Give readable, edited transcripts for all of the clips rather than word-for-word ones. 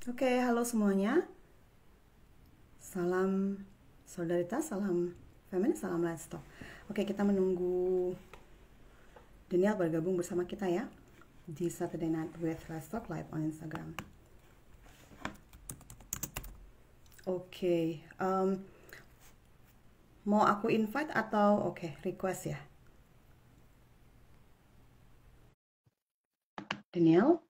Oke, halo semuanya. Salam solidaritas, salam feminis, salam let's talk. Oke, kita menunggu Daniel bergabung bersama kita ya di Saturday Night with Let's Talk live on Instagram. Oke, mau aku invite atau request ya, Daniel?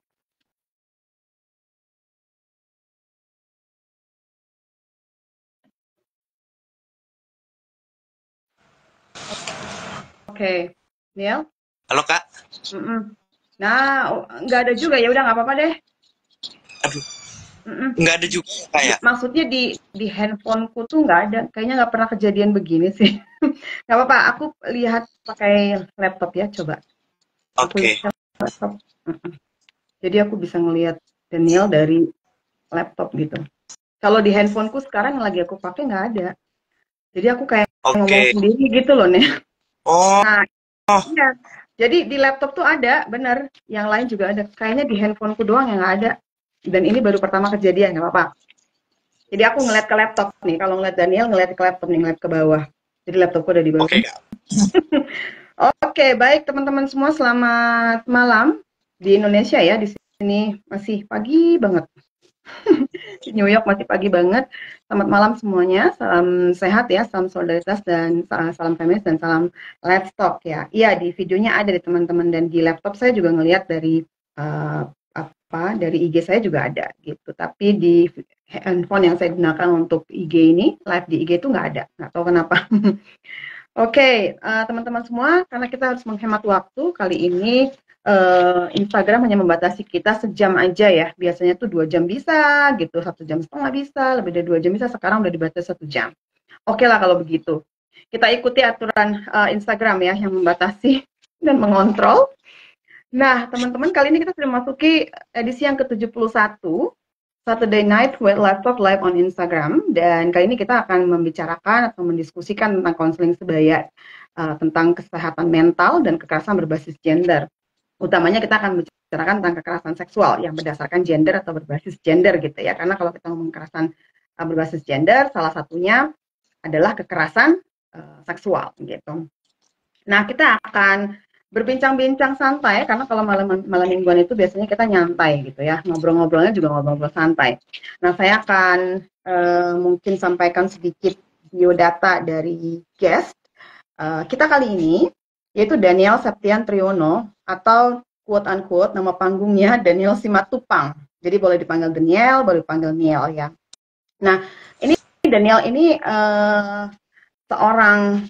Oke, Daniel? Halo Kak, Mm-mm. Nah, nggak ada juga ya, udah nggak apa-apa deh. aduh, Mm-mm. nggak ada juga Kak ya. Maksudnya di handphoneku tuh nggak ada, kayaknya nggak pernah kejadian begini sih. Nggak apa-apa, aku lihat pakai laptop ya, coba. Aku lihat Oke, laptop. Mm-mm. Jadi aku bisa ngelihat Daniel dari laptop gitu. Kalau di handphoneku sekarang yang lagi aku pakai nggak ada. Jadi aku kayak ngomong oke. sendiri gitu loh nih. Oh, Nah, oh, iya. Jadi di laptop tuh ada, bener. Yang lain juga ada. Kayaknya di handphoneku doang yang nggak ada. Dan ini baru pertama kejadian, nggak apa-apa. Jadi aku ngeliat ke laptop nih. Kalau ngeliat Daniel, ngeliat ke laptop nih, ngeliat ke bawah. Jadi laptopku ada di bawah. oke Kak. Oke, baik teman-teman semua, selamat malam di Indonesia ya. Di sini masih pagi banget. Di New York masih pagi banget. Selamat malam semuanya. Salam sehat ya, salam solidaritas dan salam feminis dan salam let's talk ya. Iya, di videonya ada di teman-teman dan di laptop saya juga ngelihat dari dari IG saya juga ada gitu. Tapi di handphone yang saya gunakan untuk IG ini, live di IG itu nggak ada. Nggak tahu kenapa. Oke, teman-teman semua, karena kita harus menghemat waktu, kali ini Instagram hanya membatasi kita sejam aja ya. Biasanya tuh 2 jam bisa, gitu, 1 jam setengah bisa, lebih dari 2 jam bisa. Sekarang udah dibatasi 1 jam. Oke lah kalau begitu. Kita ikuti aturan Instagram ya, yang membatasi dan mengontrol. Nah, teman-teman, kali ini kita sudah memasuki edisi yang ke-71 Saturday Night with Laptop Live on Instagram, dan kali ini kita akan membicarakan atau mendiskusikan tentang konseling sebaya, tentang kesehatan mental dan kekerasan berbasis gender. Utamanya kita akan membicarakan tentang kekerasan seksual yang berdasarkan gender atau berbasis gender gitu ya. Karena kalau kita ngomong kekerasan berbasis gender, salah satunya adalah kekerasan seksual gitu. Nah, kita akan berbincang-bincang santai karena kalau malam malam mingguan itu biasanya kita nyantai gitu ya. Ngobrol-ngobrolnya juga ngobrol-ngobrol santai. Nah, saya akan mungkin sampaikan sedikit biodata dari guest kita kali ini, yaitu Daniel Septian Triyono atau quote unquote nama panggungnya Daniel Simatupang. Jadi boleh dipanggil Daniel, boleh dipanggil Niel ya. Nah, ini Daniel ini seorang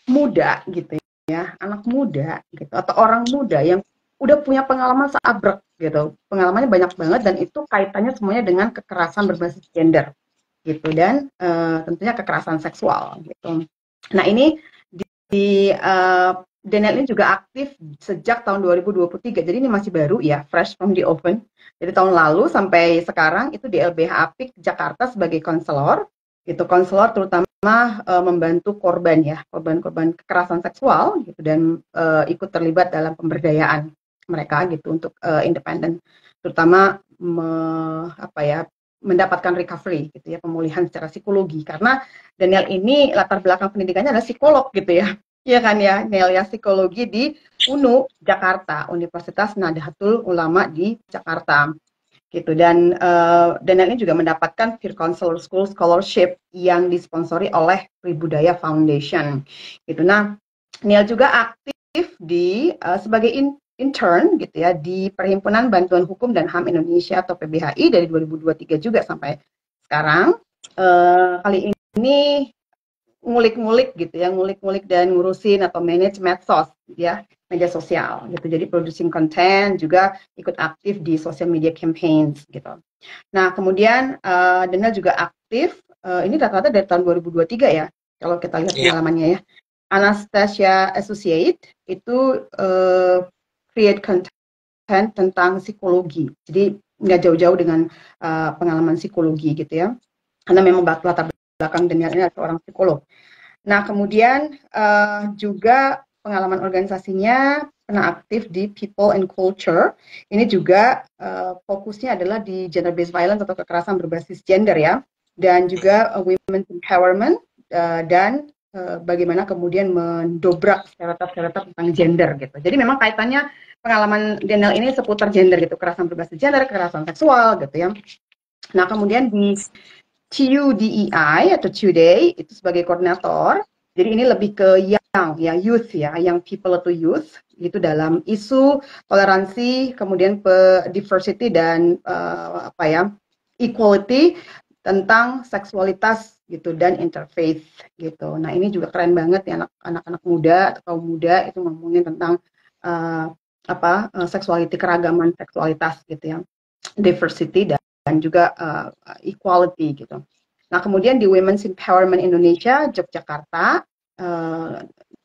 muda gitu ya, anak muda gitu atau orang muda yang udah punya pengalaman seabrek gitu. Pengalamannya banyak banget dan itu kaitannya semuanya dengan kekerasan berbasis gender gitu dan tentunya kekerasan seksual gitu. Nah, ini di Daniel ini juga aktif sejak tahun 2023. Jadi ini masih baru ya, fresh from the oven. Jadi tahun lalu sampai sekarang itu di LBH Apik Jakarta sebagai konselor. Itu konselor terutama membantu korban ya, korban-korban kekerasan seksual gitu dan ikut terlibat dalam pemberdayaan mereka gitu untuk independen, terutama apa ya, mendapatkan recovery gitu ya, pemulihan secara psikologi karena Daniel ini latar belakang pendidikannya adalah psikolog gitu ya. Iya kan ya, Daniel ya, psikologi di UNU Jakarta, Universitas Nahdlatul Ulama di Jakarta gitu. Dan Daniel ini juga mendapatkan Peer Counselor School Scholarship yang disponsori oleh Tribudaya Foundation gitu. Nah, Daniel juga aktif di sebagai intern gitu ya di Perhimpunan Bantuan Hukum dan HAM Indonesia atau PBHI dari 2023 juga sampai sekarang. Kali ini ngulik-ngulik gitu ya, ngulik-ngulik dan ngurusin atau manage medsos ya, media sosial gitu. Jadi producing content, juga ikut aktif di social media campaigns gitu. Nah, kemudian Daniel juga aktif ini rata-rata dari tahun 2023 ya, kalau kita lihat Iya, pengalamannya ya. Anastasia Associate itu create content tentang psikologi. Jadi nggak jauh-jauh dengan pengalaman psikologi gitu ya. Karena memang latar belakang Daniel ini adalah seorang psikolog. Nah, kemudian juga pengalaman organisasinya pernah aktif di People and Culture. Ini juga fokusnya adalah di gender-based violence atau kekerasan berbasis gender ya, dan juga women's empowerment dan bagaimana kemudian mendobrak stereotip-stereotip tentang gender gitu. Jadi memang kaitannya pengalaman Daniel ini seputar gender gitu, kekerasan berbasis gender, kekerasan seksual gitu ya. Nah kemudian di TUDEI atau Today itu sebagai koordinator. Jadi ini lebih ke young ya, youth ya, young people atau youth itu dalam isu toleransi, kemudian diversity dan apa ya, equality tentang seksualitas gitu dan interfaith gitu. Nah ini juga keren banget ya anak-anak muda atau kaum muda itu ngomongin tentang seksualiti, keragaman seksualitas gitu ya, diversity dan juga equality gitu. Nah kemudian di Women's Empowerment Indonesia Yogyakarta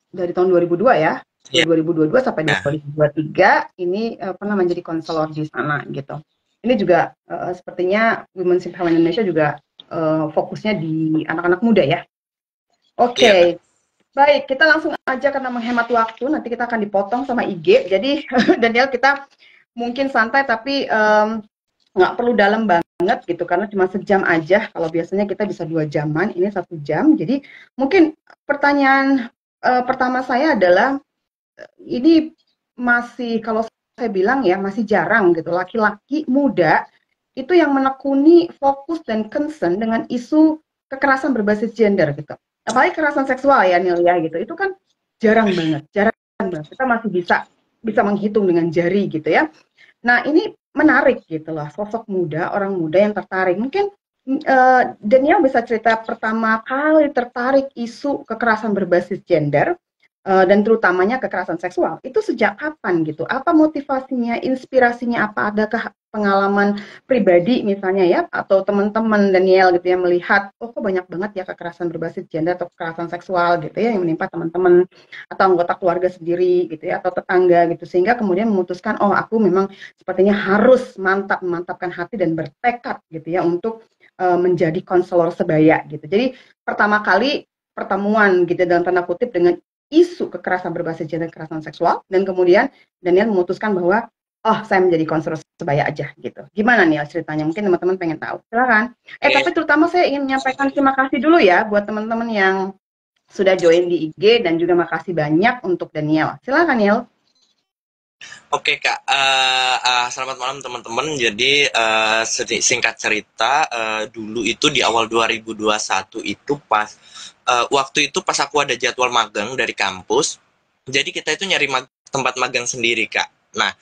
dari tahun 2002 ya, 2022 sampai 2023 ini pernah menjadi konselor di sana gitu. Ini juga sepertinya Women's Empowerment Indonesia juga fokusnya di anak-anak muda ya. Oke. Baik, kita langsung aja karena menghemat waktu, nanti kita akan dipotong sama IG. Jadi Daniel kita mungkin santai tapi nggak perlu dalam banget gitu karena cuma sejam aja. Kalau biasanya kita bisa 2 jaman, ini 1 jam. Jadi mungkin pertanyaan pertama saya adalah ini masih kalau saya bilang ya masih jarang gitu laki-laki muda itu yang menekuni fokus dan concern dengan isu kekerasan berbasis gender gitu. Apalagi kekerasan seksual ya Nil ya gitu. Itu kan jarang banget. Kita masih bisa menghitung dengan jari gitu ya. Nah, ini menarik gitu loh, sosok muda, orang muda yang tertarik. Mungkin Daniel bisa cerita pertama kali tertarik isu kekerasan berbasis gender dan terutamanya kekerasan seksual. Itu sejak kapan gitu? Apa motivasinya, inspirasinya apa? Adakah pengalaman pribadi misalnya ya atau teman-teman Daniel gitu ya melihat oh kok banyak banget ya kekerasan berbasis gender atau kekerasan seksual gitu ya yang menimpa teman-teman atau anggota keluarga sendiri gitu ya atau tetangga gitu sehingga kemudian memutuskan oh aku memang sepertinya harus memantapkan hati dan bertekad gitu ya untuk menjadi konselor sebaya gitu. Jadi pertama kali pertemuan gitu dalam tanda kutip dengan isu kekerasan berbasis gender, kekerasan seksual dan kemudian Daniel memutuskan bahwa oh saya menjadi konselor sebaya aja gitu. Gimana nih ceritanya? Mungkin teman-teman pengen tahu. Silakan. Tapi terutama saya ingin menyampaikan terima kasih dulu ya buat teman-teman yang sudah join di IG dan juga makasih banyak untuk Daniel. Silakan Daniel. Oke Kak, selamat malam teman-teman. Jadi singkat cerita, dulu itu di awal 2021 itu waktu itu pas aku ada jadwal magang dari kampus, jadi kita itu nyari tempat magang sendiri Kak. Nah,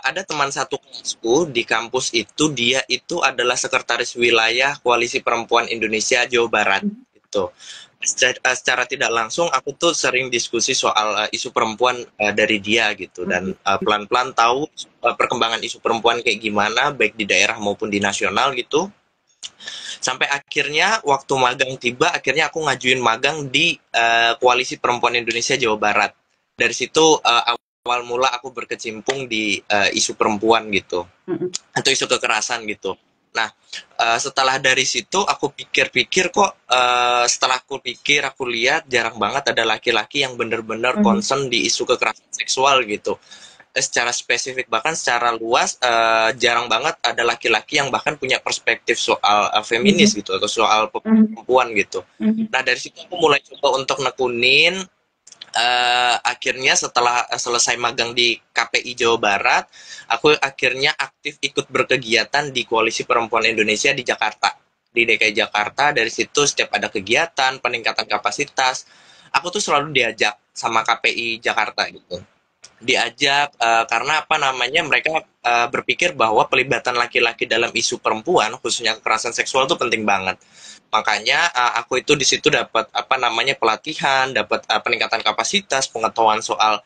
ada teman satu kelasku di kampus itu, dia itu adalah sekretaris wilayah Koalisi Perempuan Indonesia Jawa Barat. Gitu. Secara tidak langsung aku tuh sering diskusi soal isu perempuan dari dia gitu dan pelan-pelan tahu perkembangan isu perempuan kayak gimana baik di daerah maupun di nasional gitu. Sampai akhirnya waktu magang tiba, akhirnya aku ngajuin magang di Koalisi Perempuan Indonesia Jawa Barat. Dari situ awal mula aku berkecimpung di isu perempuan gitu, atau isu kekerasan gitu. Nah, setelah dari situ aku pikir-pikir kok, setelah aku lihat jarang banget ada laki-laki yang benar-benar concern di isu kekerasan seksual gitu. Secara spesifik bahkan secara luas jarang banget ada laki-laki yang bahkan punya perspektif soal feminis gitu atau soal perempuan gitu. Nah dari situ aku mulai coba untuk nekunin. Akhirnya setelah selesai magang di KPI Jawa Barat, aku akhirnya aktif ikut berkegiatan di Koalisi Perempuan Indonesia di Jakarta, di DKI Jakarta. Dari situ setiap ada kegiatan peningkatan kapasitas, aku tuh selalu diajak sama KPI Jakarta gitu. Diajak karena apa namanya mereka berpikir bahwa pelibatan laki-laki dalam isu perempuan khususnya kekerasan seksual itu penting banget. Makanya aku itu di situ dapat apa namanya pelatihan, dapat peningkatan kapasitas, pengetahuan soal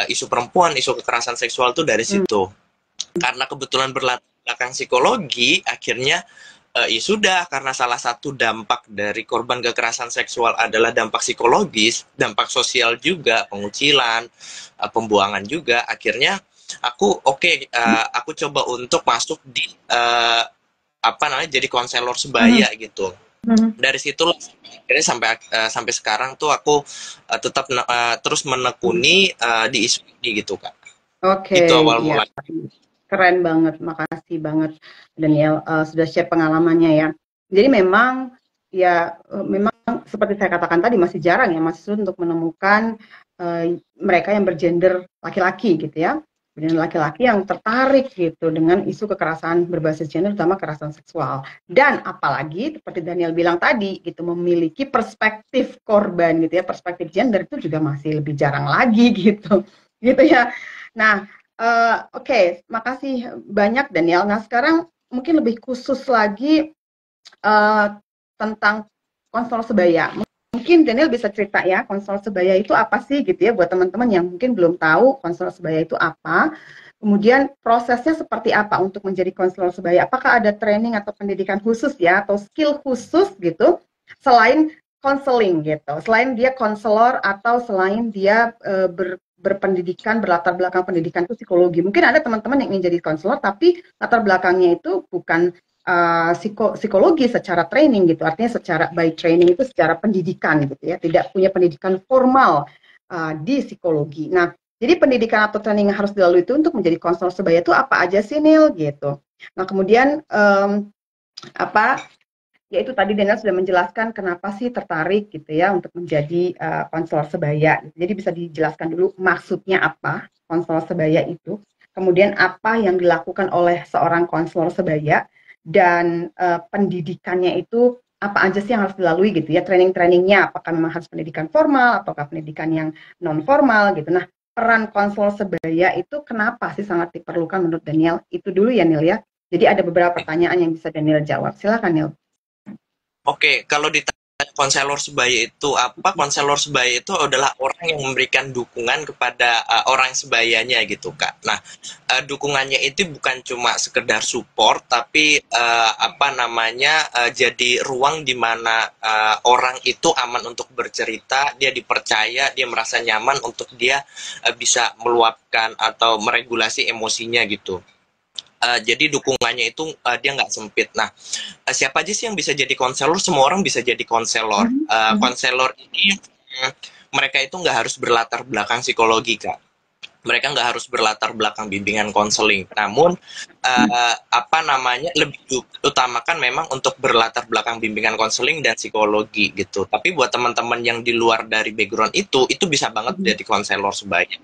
isu perempuan, isu kekerasan seksual itu dari situ. Karena kebetulan berlatar belakang psikologi, akhirnya ya sudah, karena salah satu dampak dari korban kekerasan seksual adalah dampak psikologis, dampak sosial juga, pengucilan, pembuangan juga. Akhirnya aku aku coba untuk masuk di apa namanya jadi konselor sebaya gitu. Mhm. Dari situ akhirnya sampai sekarang tuh aku tetap terus menekuni di isu ini gitu Kak. Oke, Itu awal iya, mulai. keren banget. Makasih banget Daniel sudah share pengalamannya ya. Jadi memang ya memang seperti saya katakan tadi masih jarang ya mahasiswa untuk menemukan mereka yang bergender laki-laki gitu ya. Dan laki-laki yang tertarik gitu dengan isu kekerasan berbasis gender, terutama kekerasan seksual. Dan apalagi seperti Daniel bilang tadi gitu memiliki perspektif korban gitu ya, perspektif gender itu juga masih lebih jarang lagi gitu. Gitu ya. Nah, oke, makasih banyak Daniel. Nah, sekarang mungkin lebih khusus lagi uh, tentang konselor sebaya. Mungkin Daniel bisa cerita ya, konselor sebaya itu apa sih gitu ya buat teman-teman yang mungkin belum tahu konselor sebaya itu apa. Kemudian prosesnya seperti apa untuk menjadi konselor sebaya? Apakah ada training atau pendidikan khusus ya atau skill khusus gitu selain konseling gitu. Selain dia konselor atau selain dia berpendidikan berlatar belakang pendidikan itu psikologi. Mungkin ada teman-teman yang ingin jadi konselor tapi latar belakangnya itu bukan psikologi secara training gitu, artinya secara by training itu secara pendidikan gitu ya, tidak punya pendidikan formal di psikologi. Nah, jadi pendidikan atau training yang harus dilalui itu untuk menjadi konselor sebaya itu apa aja sih Nil gitu. Nah kemudian apa ya itu tadi Daniel sudah menjelaskan kenapa sih tertarik gitu ya untuk menjadi konselor sebaya. Jadi bisa dijelaskan dulu maksudnya apa konselor sebaya itu. Kemudian apa yang dilakukan oleh seorang konselor sebaya dan pendidikannya itu apa aja sih yang harus dilalui gitu ya, training-trainingnya apakah memang harus pendidikan formal ataukah pendidikan yang non formal gitu. Nah, peran konselor sebaya itu kenapa sih sangat diperlukan menurut Daniel? Itu dulu ya Nil ya. Jadi ada beberapa pertanyaan yang bisa Daniel jawab. Silakan Nil. Oke, kalau ditanya konselor sebaya itu apa? Konselor sebaya itu adalah orang yang memberikan dukungan kepada orang sebayanya gitu, Kak. Nah, dukungannya itu bukan cuma sekedar support, tapi apa namanya jadi ruang di mana orang itu aman untuk bercerita, dia dipercaya, dia merasa nyaman untuk dia bisa meluapkan atau meregulasi emosinya gitu. Jadi dukungannya itu dia nggak sempit. Nah, siapa aja sih yang bisa jadi konselor? Semua orang bisa jadi konselor. Mhm, mhm, Konselor ini mereka itu nggak harus berlatar belakang psikologi, Kak. Mereka nggak harus berlatar belakang bimbingan konseling. Namun apa namanya lebih utamakan memang untuk berlatar belakang bimbingan konseling dan psikologi gitu. Tapi buat teman-teman yang di luar dari background itu bisa banget mhm, jadi konselor sebaya.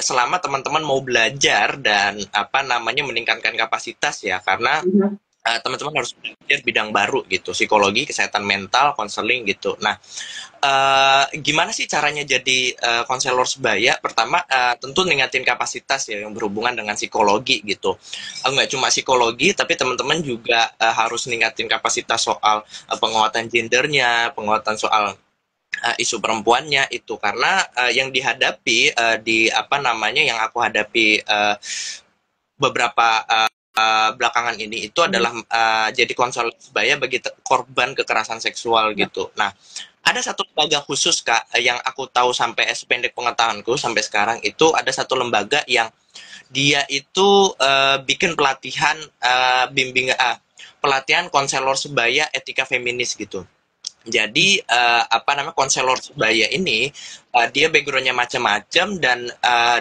Selama teman-teman mau belajar dan apa namanya meningkatkan kapasitas ya, karena mhm. teman-teman harus belajar bidang baru gitu, psikologi, kesehatan mental, konseling gitu. Nah, gimana sih caranya jadi konselor sebaya? Pertama, tentu ningkatin kapasitas ya yang berhubungan dengan psikologi gitu. Nggak cuma psikologi, tapi teman-teman juga harus ningkatin kapasitas soal penguatan gendernya, penguatan soal isu perempuannya itu karena yang dihadapi di apa namanya yang aku hadapi beberapa belakangan ini itu adalah jadi konselor sebaya bagi korban kekerasan seksual Ya. gitu. Nah, ada satu lembaga khusus Kak yang aku tahu sampai sependek pengetahuanku sampai sekarang itu ada satu lembaga yang dia itu bikin pelatihan bimbingan pelatihan konselor sebaya etika feminis gitu. Jadi apa namanya konselor sebaya ini dia backgroundnya macam-macam dan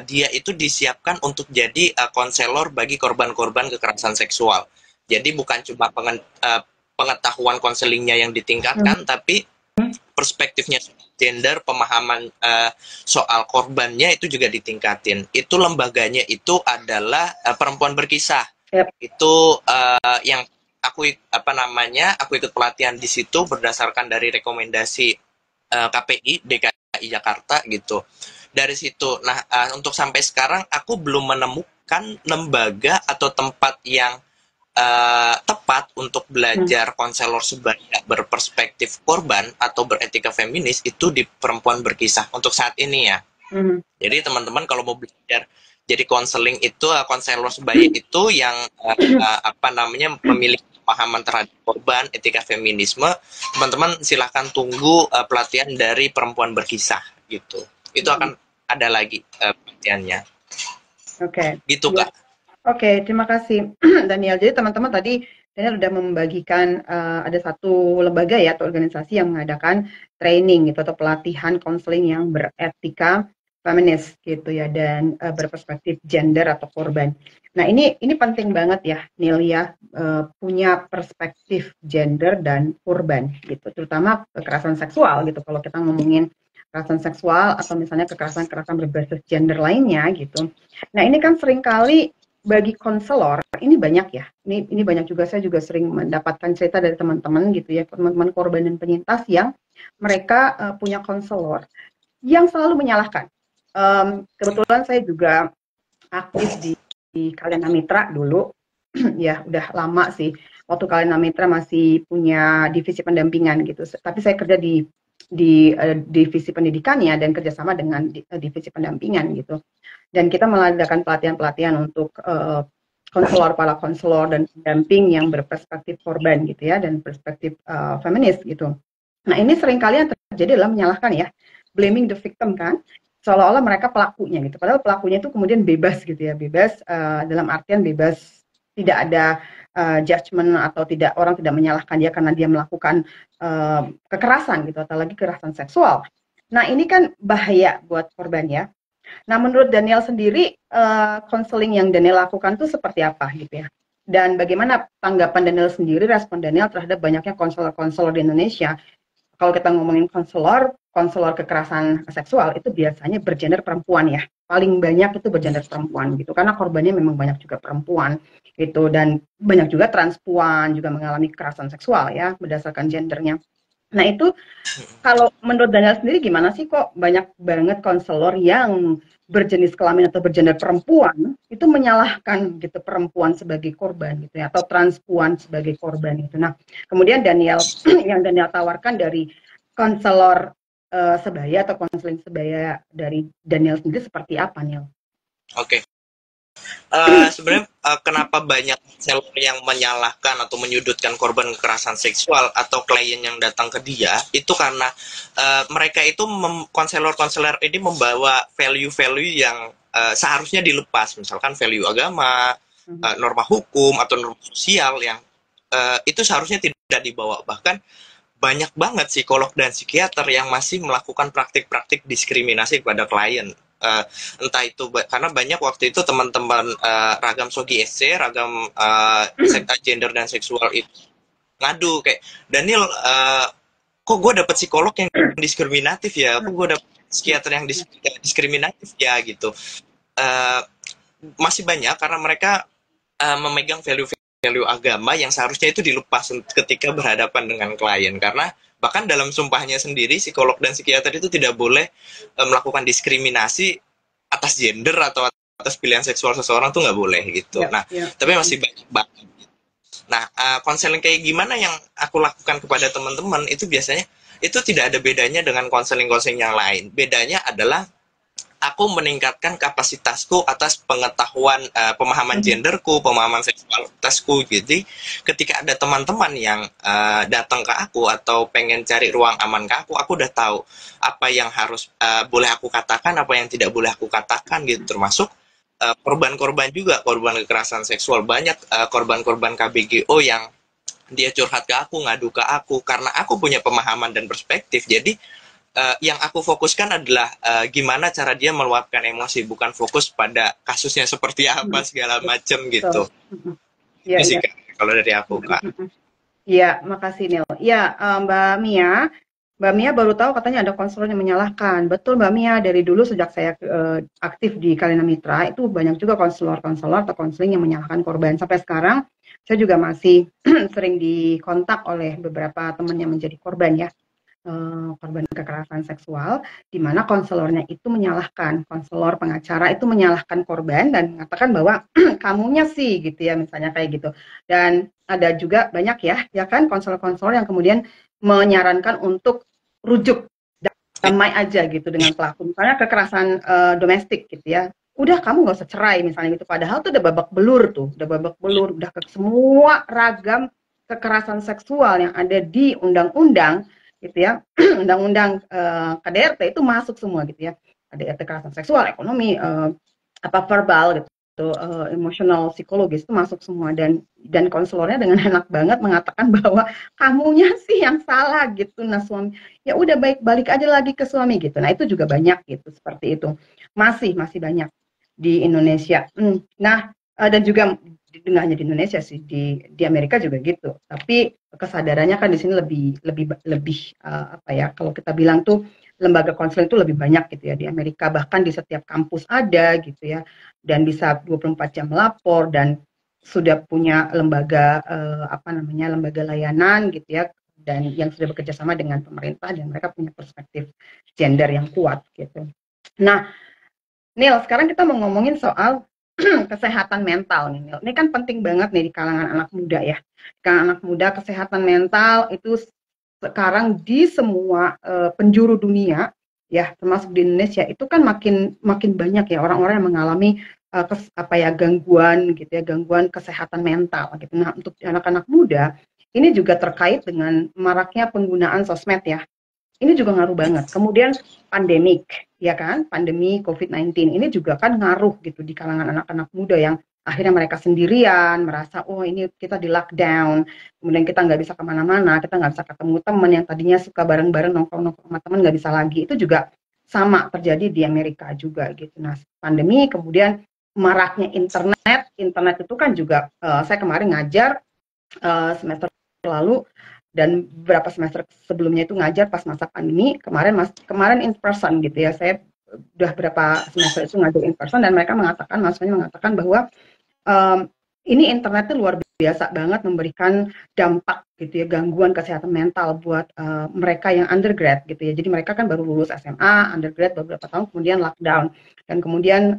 dia itu disiapkan untuk jadi konselor bagi korban-korban kekerasan seksual. Jadi bukan cuma pengetahuan konselingnya yang Mhm, ditingkatkan, tapi perspektifnya gender, pemahaman soal korbannya itu juga ditingkatin. Itu lembaganya itu adalah perempuan berkisah. yap, Itu yang aku ikut pelatihan di situ berdasarkan dari rekomendasi KPI DKI Jakarta gitu. Dari situ, nah untuk sampai sekarang aku belum menemukan lembaga atau tempat yang tepat untuk mhm, belajar konselor sebaya berperspektif korban atau beretika feminis itu di perempuan berkisah untuk saat ini ya. mhm. Jadi teman-teman kalau mau belajar jadi konseling itu konselor sebaya itu yang apa namanya memiliki pemahaman terhadap korban etika feminisme, teman-teman silahkan tunggu pelatihan dari perempuan berkisah gitu. Itu akan ada lagi pelatihannya. Oke, Gitu ya. Kak. Oke, terima kasih Daniel. Jadi teman-teman tadi Daniel udah membagikan ada satu lembaga ya atau organisasi yang mengadakan training gitu atau pelatihan konseling yang beretika feminis gitu ya dan berperspektif gender atau korban. Nah ini penting banget ya Nil ya punya perspektif gender dan korban gitu, terutama kekerasan seksual gitu. Kalau kita ngomongin kekerasan seksual atau misalnya kekerasan-kekerasan berbasis gender lainnya gitu. Nah ini kan seringkali bagi konselor ini banyak ya. Ini banyak juga, saya juga sering mendapatkan cerita dari teman-teman gitu ya, teman-teman korban dan penyintas yang mereka punya konselor yang selalu menyalahkan. Kebetulan saya juga aktif di Kalina Mitra dulu, ya udah lama sih. Waktu Kalina Mitra masih punya divisi pendampingan gitu. Tapi saya kerja di divisi pendidikannya dan kerjasama dengan divisi pendampingan gitu. Dan kita mengadakan pelatihan-pelatihan untuk konselor, para konselor dan pendamping yang berperspektif korban gitu ya dan perspektif feminis gitu. Nah ini seringkali yang terjadi adalah menyalahkan ya, blaming the victim kan, seolah-olah mereka pelakunya gitu. Padahal pelakunya itu kemudian bebas gitu ya, bebas dalam artian bebas tidak ada judgement atau tidak, orang tidak menyalahkan dia karena dia melakukan kekerasan gitu atau lagi kekerasan seksual. Nah ini kan bahaya buat korban ya. Nah, menurut Daniel sendiri, konseling yang Daniel lakukan itu seperti apa gitu ya? Dan bagaimana tanggapan Daniel sendiri, respon Daniel terhadap banyaknya konselor-konselor di Indonesia? Kalau kita ngomongin konselor, konselor kekerasan seksual itu biasanya bergender perempuan ya. Paling banyak itu bergender perempuan gitu, karena korbannya memang banyak juga perempuan gitu, dan banyak juga transpuan juga mengalami kekerasan seksual ya berdasarkan gendernya. Nah itu kalau menurut Daniel sendiri gimana sih kok banyak banget konselor yang berjenis kelamin atau bergender perempuan itu menyalahkan gitu perempuan sebagai korban gitu ya atau transpuan sebagai korban gitu. Nah, kemudian Daniel yang Daniel tawarkan dari konselor sebaya atau konseling sebaya dari Daniel sendiri seperti apa, Neil? Oke. Sebenarnya kenapa banyak seller yang menyalahkan atau menyudutkan korban kekerasan seksual atau klien yang datang ke dia itu karena mereka itu konselor-konselor ini membawa value-value yang seharusnya dilepas, misalkan value agama, norma hukum atau norma sosial yang itu seharusnya tidak dibawa. Bahkan banyak banget psikolog dan psikiater yang masih melakukan praktik-praktik diskriminasi kepada klien. Entah itu karena banyak waktu itu teman-teman ragam Sogi SC, ragam gender dan seksual itu ngadu kayak Daniel, kok gue dapet psikolog yang diskriminatif ya, kok gue dapet psikiater yang diskriminatif ya gitu. Uh, Masih banyak karena mereka memegang value agama yang seharusnya itu dilepas ketika berhadapan dengan klien, karena bahkan dalam sumpahnya sendiri psikolog dan psikiater itu tidak boleh melakukan diskriminasi atas gender atau atas pilihan seksual seseorang, tuh nggak boleh gitu. Nah, tapi masih banyak banget. Nah, konseling kayak gimana yang aku lakukan kepada teman-teman itu biasanya itu tidak ada bedanya dengan konseling-konseling yang lain. Bedanya adalah aku meningkatkan kapasitasku atas pengetahuan, pemahaman genderku, pemahaman seksualitasku. Jadi ketika ada teman-teman yang datang ke aku atau pengen cari ruang aman ke aku udah tahu apa yang harus boleh aku katakan, apa yang tidak boleh aku katakan gitu. Termasuk korban-korban juga, korban kekerasan seksual. Banyak korban-korban KBGO yang dia curhat ke aku, ngadu ke aku karena aku punya pemahaman dan perspektif. Jadi yang aku fokuskan adalah gimana cara dia meluapkan emosi, bukan fokus pada kasusnya seperti apa segala macam gitu. Ya, sih kalau dari aku, Kak. Iya, makasih Nil. Ya, Mbak Mia baru tahu katanya ada konselor yang menyalahkan. Betul Mbak Mia, dari dulu sejak saya aktif di Kalina Mitra itu banyak juga konselor-konselor atau konseling yang menyalahkan korban. Sampai sekarang saya juga masih sering dikontak oleh beberapa teman yang menjadi korban ya. Korban kekerasan seksual, di mana konselornya itu menyalahkan, konselor pengacara itu menyalahkan korban dan mengatakan bahwa kamunya sih gitu ya, misalnya kayak gitu. Dan ada juga banyak ya kan konselor-konselor yang kemudian menyarankan untuk rujuk damai aja gitu dengan pelaku, misalnya kekerasan domestik gitu ya. Udah kamu nggak usah cerai misalnya gitu. Padahal tuh udah babak belur udah ke semua ragam kekerasan seksual yang ada di undang-undang gitu ya, undang-undang KDRT itu masuk semua gitu ya, ada kekerasan seksual, ekonomi, verbal gitu. emosional psikologis itu masuk semua, dan konselornya dengan enak banget mengatakan bahwa kamunya sih yang salah gitu. Nah, suami ya udah baik, balik aja lagi ke suami gitu. Nah, itu juga banyak gitu, seperti itu. Masih banyak di Indonesia. Nah, dan juga nggak hanya di Indonesia sih, di Amerika juga gitu. Tapi kesadarannya kan di sini lebih lebih lebih apa ya, kalau kita bilang tuh lembaga konseling itu lebih banyak gitu ya di Amerika, bahkan di setiap kampus ada gitu ya, dan bisa 24 jam melapor, dan sudah punya lembaga apa namanya, lembaga layanan gitu ya, dan yang sudah bekerja sama dengan pemerintah, dan mereka punya perspektif gender yang kuat gitu. Nah, Nil, sekarang kita mau ngomongin soal kesehatan mental nih, Nil. Ini kan penting banget nih di kalangan anak muda ya. Di kalangan anak muda, kesehatan mental itu sekarang di semua penjuru dunia ya, termasuk di Indonesia itu kan makin makin banyak ya orang-orang yang mengalami apa ya, gangguan gitu ya, gangguan kesehatan mental gitu. Nah, untuk anak-anak muda ini juga terkait dengan maraknya penggunaan sosmed ya. Ini juga ngaruh banget. Kemudian pandemik, ya kan? Pandemi COVID-19 ini juga kan ngaruh gitu di kalangan anak-anak muda yang akhirnya mereka sendirian, merasa, oh ini kita di lockdown, kemudian kita nggak bisa kemana-mana, kita nggak bisa ketemu teman yang tadinya suka bareng-bareng nongkrong-nongkrong sama teman, nggak bisa lagi. Itu juga sama terjadi di Amerika juga gitu. Nah, pandemi, kemudian maraknya internet itu kan juga, saya kemarin ngajar semester lalu, dan beberapa semester sebelumnya itu ngajar pas masa pandemi. Kemarin in person gitu ya, saya udah berapa semester itu ngajar in person, dan mereka mengatakan, mahasiswanya mengatakan bahwa um, ini internetnya luar biasa banget memberikan dampak gitu ya, gangguan kesehatan mental buat mereka yang undergrad gitu ya. Jadi mereka kan baru lulus SMA, undergrad beberapa tahun, kemudian lockdown, dan kemudian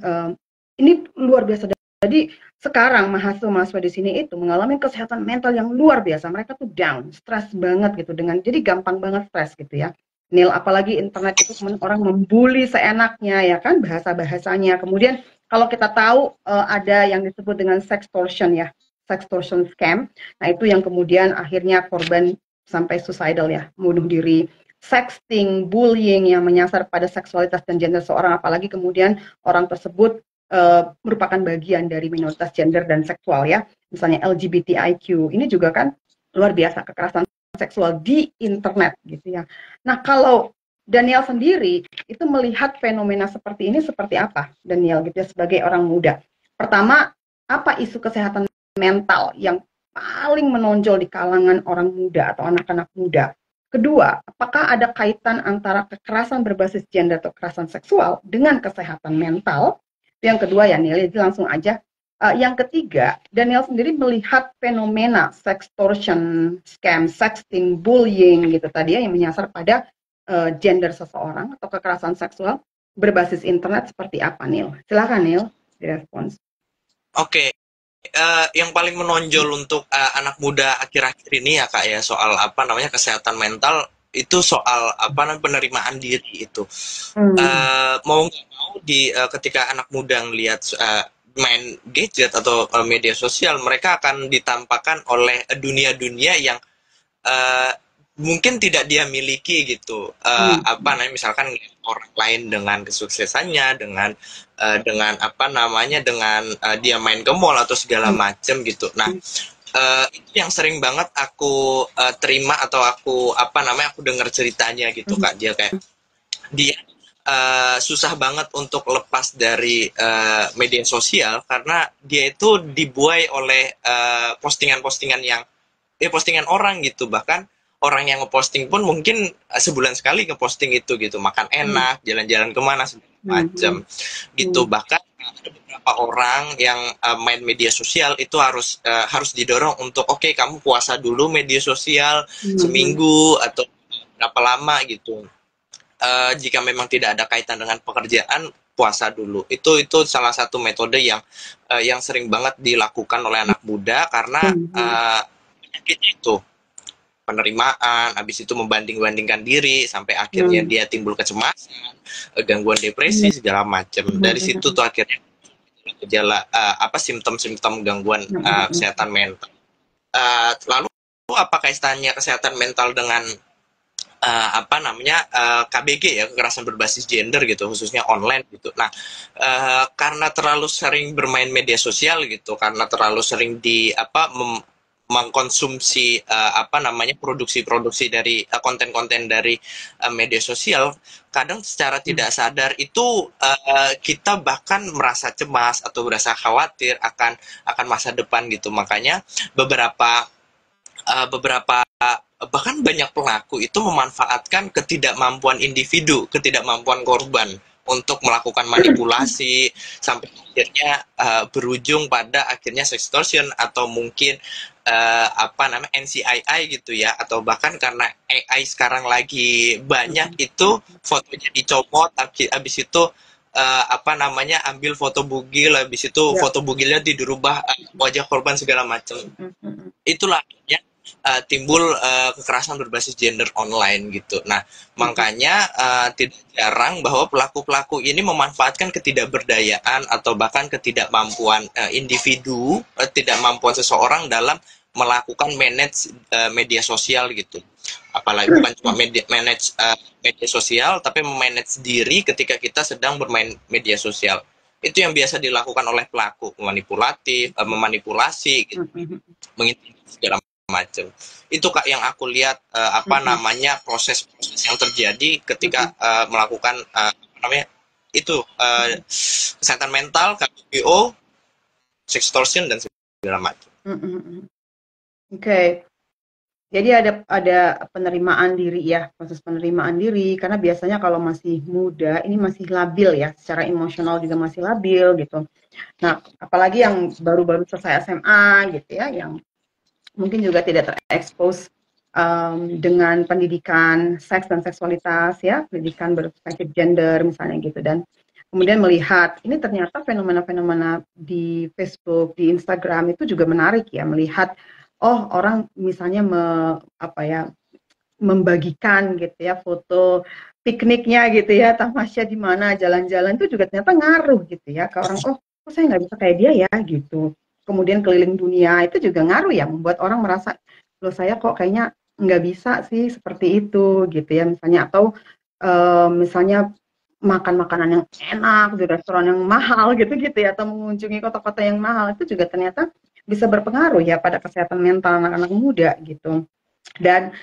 ini luar biasa. Jadi sekarang mahasiswa-mahasiswa di sini itu mengalami kesehatan mental yang luar biasa. Mereka tuh down, stres banget gitu, jadi gampang banget stres gitu ya. Nil, apalagi internet itu kemudian orang membuli seenaknya ya kan, bahasa-bahasanya. Kemudian kalau kita tahu ada yang disebut dengan sextortion ya, sextortion scam. Nah, itu yang kemudian akhirnya korban sampai suicidal ya, bunuh diri. Sexting, bullying yang menyasar pada seksualitas dan gender seorang, apalagi kemudian orang tersebut merupakan bagian dari minoritas gender dan seksual ya, misalnya LGBTIQ, ini juga kan luar biasa kekerasan seksual di internet gitu ya. Nah, kalau Daniel sendiri itu melihat fenomena seperti ini seperti apa, Daniel gitu ya, sebagai orang muda. Pertama, apa isu kesehatan mental yang paling menonjol di kalangan orang muda atau anak-anak muda? Kedua, apakah ada kaitan antara kekerasan berbasis gender atau kekerasan seksual dengan kesehatan mental? Yang kedua ya, Neil, jadi langsung aja. Yang ketiga, Daniel sendiri melihat fenomena sextortion, scam, sexting, bullying gitu tadi ya, yang menyasar pada gender seseorang atau kekerasan seksual berbasis internet seperti apa, Neil? Silakan, Neil, direspons. Oke, yang paling menonjol untuk anak muda akhir-akhir ini ya Kak ya, soal apa namanya kesehatan mental itu, soal apa namanya penerimaan diri itu. Mau nggak mau ketika anak muda ngelihat main gadget atau media sosial, mereka akan ditampakkan oleh dunia-dunia yang uh, mungkin tidak dia miliki gitu. Apa namanya, misalkan orang lain dengan kesuksesannya, dengan apa namanya, dengan dia main ke mall atau segala macem gitu. Nah, itu yang sering banget aku terima, atau aku apa namanya, aku dengar ceritanya gitu Kak. Dia kayak dia susah banget untuk lepas dari media sosial, karena dia itu dibuai oleh postingan-postingan yang postingan orang gitu. Bahkan orang yang ngeposting pun mungkin sebulan sekali ngeposting itu gitu, makan enak, jalan-jalan kemana segala macam gitu. Bahkan ada beberapa orang yang main media sosial itu harus didorong untuk oke, kamu puasa dulu media sosial seminggu atau berapa lama gitu. Jika memang tidak ada kaitan dengan pekerjaan, puasa dulu. Itu salah satu metode yang sering banget dilakukan oleh anak muda, karena penyakit itu penerimaan, habis itu membanding-bandingkan diri, sampai akhirnya dia timbul kecemasan, gangguan depresi segala macam. Dari situ tuh akhirnya gejala simptom-simptom gangguan kesehatan mental. Lalu apa kaitannya kesehatan mental dengan KBG ya, kekerasan berbasis gender gitu, khususnya online gitu. Nah, karena terlalu sering bermain media sosial gitu, karena terlalu sering mengkonsumsi produksi-produksi dari konten-konten dari media sosial, kadang secara tidak sadar itu kita bahkan merasa cemas atau merasa khawatir akan masa depan gitu. Makanya beberapa bahkan banyak pelaku itu memanfaatkan ketidakmampuan individu, ketidakmampuan korban untuk melakukan manipulasi sampai akhirnya berujung pada akhirnya sextortion atau mungkin NCII gitu ya, atau bahkan karena AI sekarang lagi banyak itu fotonya dicopot habis itu ambil foto bugil, habis itu Ya. foto bugilnya dirubah wajah korban segala macam. Itulah akhirnya timbul kekerasan berbasis gender online gitu. Nah, makanya tidak jarang bahwa pelaku-pelaku ini memanfaatkan ketidakberdayaan atau bahkan ketidakmampuan individu, ketidakmampuan seseorang dalam melakukan manage media sosial gitu. Apalagi bukan cuma manage media sosial, tapi memanage diri ketika kita sedang bermain media sosial. Itu yang biasa dilakukan oleh pelaku, memanipulasi, gitu, mengintimidasi segala macam. Itu Kak yang aku lihat proses-proses yang terjadi ketika melakukan kesehatan mental, KBO, sextortion dan segala macam. Oke. Jadi ada penerimaan diri ya, proses penerimaan diri, karena biasanya kalau masih muda ini masih labil ya, secara emosional juga masih labil gitu. Nah, apalagi yang baru-baru selesai SMA gitu ya, yang mungkin juga tidak terekspos dengan pendidikan seks dan seksualitas ya, pendidikan berperspektif gender misalnya gitu, dan kemudian melihat ini ternyata fenomena-fenomena di Facebook, di Instagram itu juga menarik ya, melihat orang misalnya membagikan gitu ya foto pikniknya gitu ya, tamasya di mana, jalan-jalan, itu juga ternyata ngaruh gitu ya ke orang, kok saya nggak bisa kayak dia ya gitu. Kemudian keliling dunia itu juga ngaruh ya, membuat orang merasa, loh saya kok kayaknya nggak bisa sih seperti itu gitu ya misalnya, atau misalnya makan makanan yang enak di restoran yang mahal gitu-gitu ya, atau mengunjungi kota-kota yang mahal, itu juga ternyata bisa berpengaruh ya pada kesehatan mental anak-anak muda gitu. Dan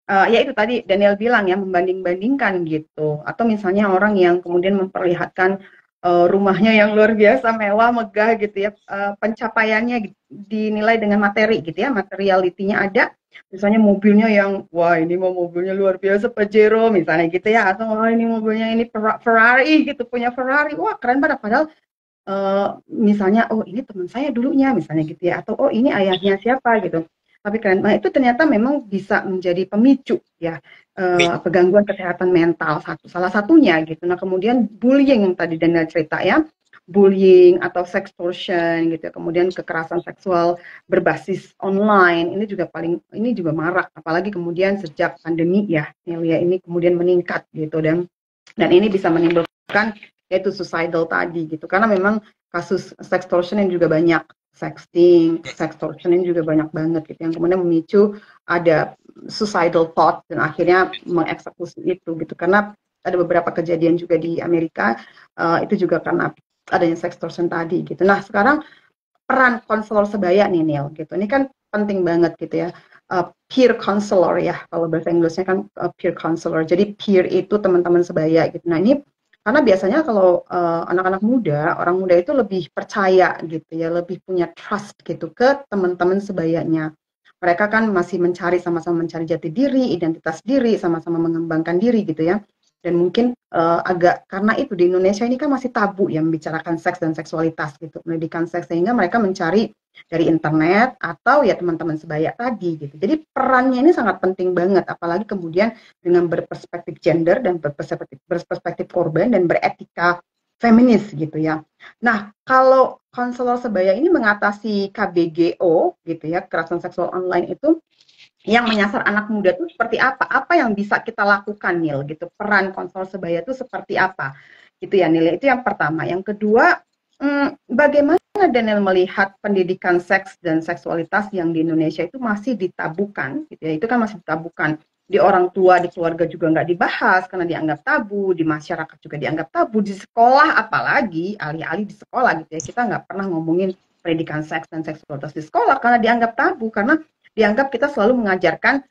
ya itu tadi Daniel bilang ya, membanding-bandingkan gitu, atau misalnya orang yang kemudian memperlihatkan rumahnya yang luar biasa mewah, megah gitu ya, pencapaiannya dinilai dengan materi gitu ya, materialitinya ada, misalnya mobilnya yang wah ini mau mobilnya luar biasa Pajero misalnya gitu ya, atau wah ini mobilnya ini Ferrari gitu, punya Ferrari, wah keren banget, padahal misalnya oh ini teman saya dulunya misalnya gitu ya, atau oh ini ayahnya siapa gitu, tapi keren. Nah itu ternyata memang bisa menjadi pemicu ya, gangguan kesehatan mental salah satunya gitu. Nah kemudian bullying yang tadi Daniel cerita ya, bullying atau sextortion gitu ya, kemudian kekerasan seksual berbasis online ini juga marak, apalagi kemudian sejak pandemi ya Nelia, ini kemudian meningkat gitu, dan ini bisa menimbulkan yaitu suicidal tadi gitu, karena memang kasus sextortion yang juga banyak, sexting, sextortion ini juga banyak banget gitu, yang kemudian memicu ada suicidal thought dan akhirnya mengeksekusi itu gitu, karena ada beberapa kejadian juga di Amerika itu juga karena adanya sextortion tadi gitu. Nah sekarang peran konselor sebaya nih Neil gitu, ini kan penting banget gitu ya, peer counselor ya kalau bahasa Inggrisnya kan peer counselor, jadi peer itu teman-teman sebaya gitu. Nah ini karena biasanya kalau anak-anak muda, orang muda itu lebih percaya gitu ya, lebih punya trust gitu ke teman-teman sebayanya. Mereka kan masih sama-sama mencari jati diri, identitas diri, sama-sama mengembangkan diri gitu ya. Dan mungkin agak karena itu di Indonesia ini kan masih tabu ya membicarakan seks dan seksualitas gitu, pendidikan seks, sehingga mereka mencari dari internet atau ya teman-teman sebaya tadi gitu. Jadi perannya ini sangat penting banget, apalagi kemudian dengan berperspektif gender dan berperspektif korban dan beretika feminis gitu ya. Nah, kalau konselor sebaya ini mengatasi KBGO gitu ya, kekerasan seksual online itu yang menyasar anak muda itu seperti apa? Apa yang bisa kita lakukan, Nil? Gitu. Peran konselor sebaya itu seperti apa? Gitu ya, Nil. Itu yang pertama. Yang kedua, bagaimana Daniel melihat pendidikan seks dan seksualitas yang di Indonesia itu masih ditabukan, gitu ya? Itu kan masih ditabukan. di orang tua, di keluarga juga nggak dibahas karena dianggap tabu, di masyarakat juga dianggap tabu, di sekolah apalagi, alih-alih di sekolah gitu ya, kita nggak pernah ngomongin pendidikan seks dan seksualitas di sekolah karena dianggap tabu, karena dianggap kita selalu mengajarkan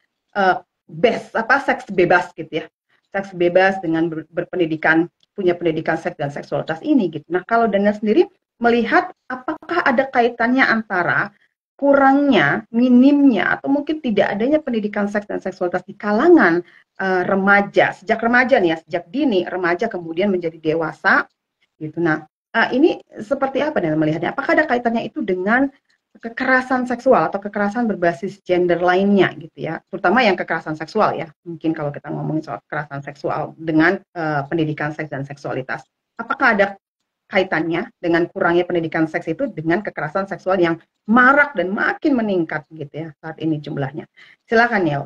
seks bebas gitu ya, seks bebas dengan berpendidikan, punya pendidikan seks dan seksualitas ini gitu. Nah kalau Daniel sendiri melihat apakah ada kaitannya antara kurangnya, minimnya, atau mungkin tidak adanya pendidikan seks dan seksualitas di kalangan remaja, sejak remaja nih ya, sejak dini remaja kemudian menjadi dewasa gitu. Nah, ini seperti apa Daniel melihatnya? Apakah ada kaitannya itu dengan kekerasan seksual atau kekerasan berbasis gender lainnya gitu ya, terutama yang kekerasan seksual ya. Mungkin kalau kita ngomongin soal kekerasan seksual dengan pendidikan seks dan seksualitas, apakah ada kaitannya dengan kurangnya pendidikan seks itu dengan kekerasan seksual yang marak dan makin meningkat gitu ya saat ini jumlahnya. Silakan Niel.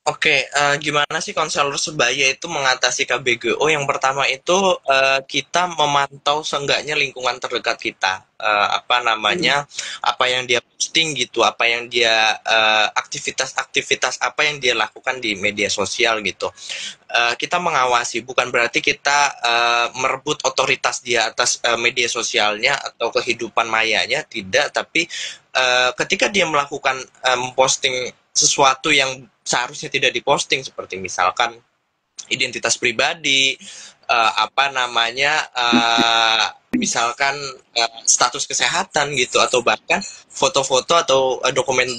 Oke, gimana sih konselor sebaya itu mengatasi KBGO? Yang pertama itu kita memantau seenggaknya lingkungan terdekat kita. Apa Hmm. namanya, apa yang dia posting gitu, apa yang dia aktivitas-aktivitas apa yang dia lakukan di media sosial gitu. Kita mengawasi, bukan berarti kita merebut otoritas dia atas media sosialnya atau kehidupan mayanya, tidak. Tapi ketika dia melakukan memposting sesuatu yang seharusnya tidak diposting seperti misalkan identitas pribadi, apa namanya, misalkan status kesehatan gitu atau bahkan foto-foto atau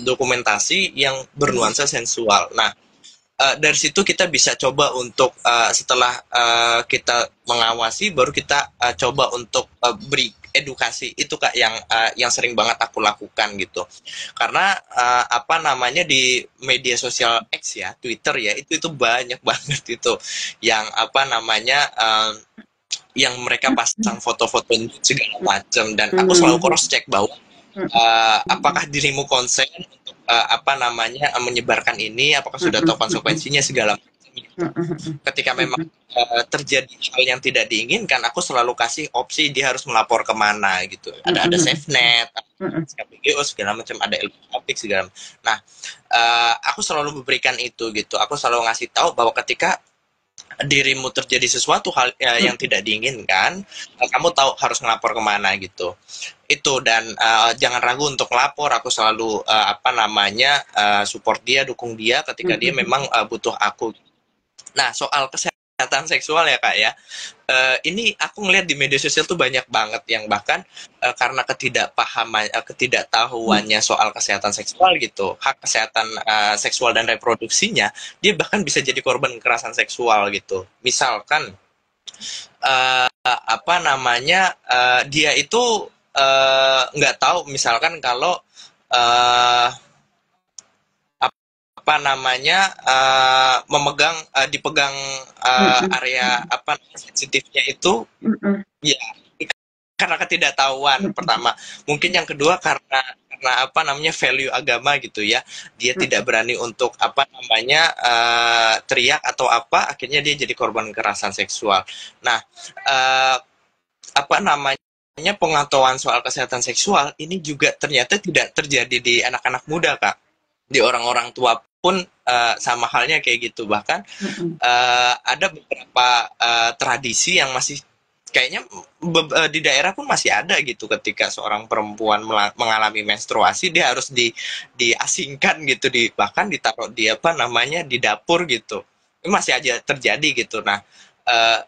dokumentasi yang bernuansa sensual. Nah, dari situ kita bisa coba untuk setelah kita mengawasi baru kita coba untuk beri edukasi itu Kak yang sering banget aku lakukan gitu karena apa namanya di media sosial X ya Twitter ya itu banyak banget itu yang apa namanya yang mereka pasang foto-foto segala macam dan aku selalu Hmm. cross check bahwa apakah dirimu konsen untuk apa namanya menyebarkan ini, apakah sudah tahu konsekuensinya segala macam gitu. Ketika memang terjadi hal yang tidak diinginkan, aku selalu kasih opsi dia harus melapor kemana gitu. Ada SafeNet, KPGO segala macam, ada ilmu optik segala macam. Nah, aku selalu memberikan itu gitu. Aku selalu ngasih tahu bahwa ketika dirimu terjadi sesuatu hal yang tidak diinginkan, kamu tahu harus ngelapor kemana gitu. Itu dan jangan ragu untuk lapor. Aku selalu apa namanya support dia, dukung dia ketika dia memang butuh aku. Nah, soal kesehatan seksual ya Kak ya, ini aku ngelihat di media sosial tuh banyak banget yang bahkan karena ketidakpahaman, ketidaktahuannya soal kesehatan seksual gitu, hak kesehatan seksual dan reproduksinya, dia bahkan bisa jadi korban kekerasan seksual gitu. Misalkan apa namanya dia itu nggak tahu misalkan kalau uh, apa namanya memegang dipegang area apa sensitifnya itu ya karena ketidaktahuan pertama mungkin yang kedua karena apa namanya value agama gitu ya dia tidak berani untuk apa namanya teriak atau apa akhirnya dia jadi korban kekerasan seksual. Nah apa namanya pengetahuan soal kesehatan seksual ini juga ternyata tidak terjadi di anak-anak muda Kak, di orang-orang tua pun sama halnya kayak gitu bahkan ada beberapa tradisi yang masih kayaknya di daerah pun masih ada gitu ketika seorang perempuan mengalami menstruasi dia harus diasingkan gitu bahkan ditaruh di apa namanya di dapur gitu ini masih aja terjadi gitu. Nah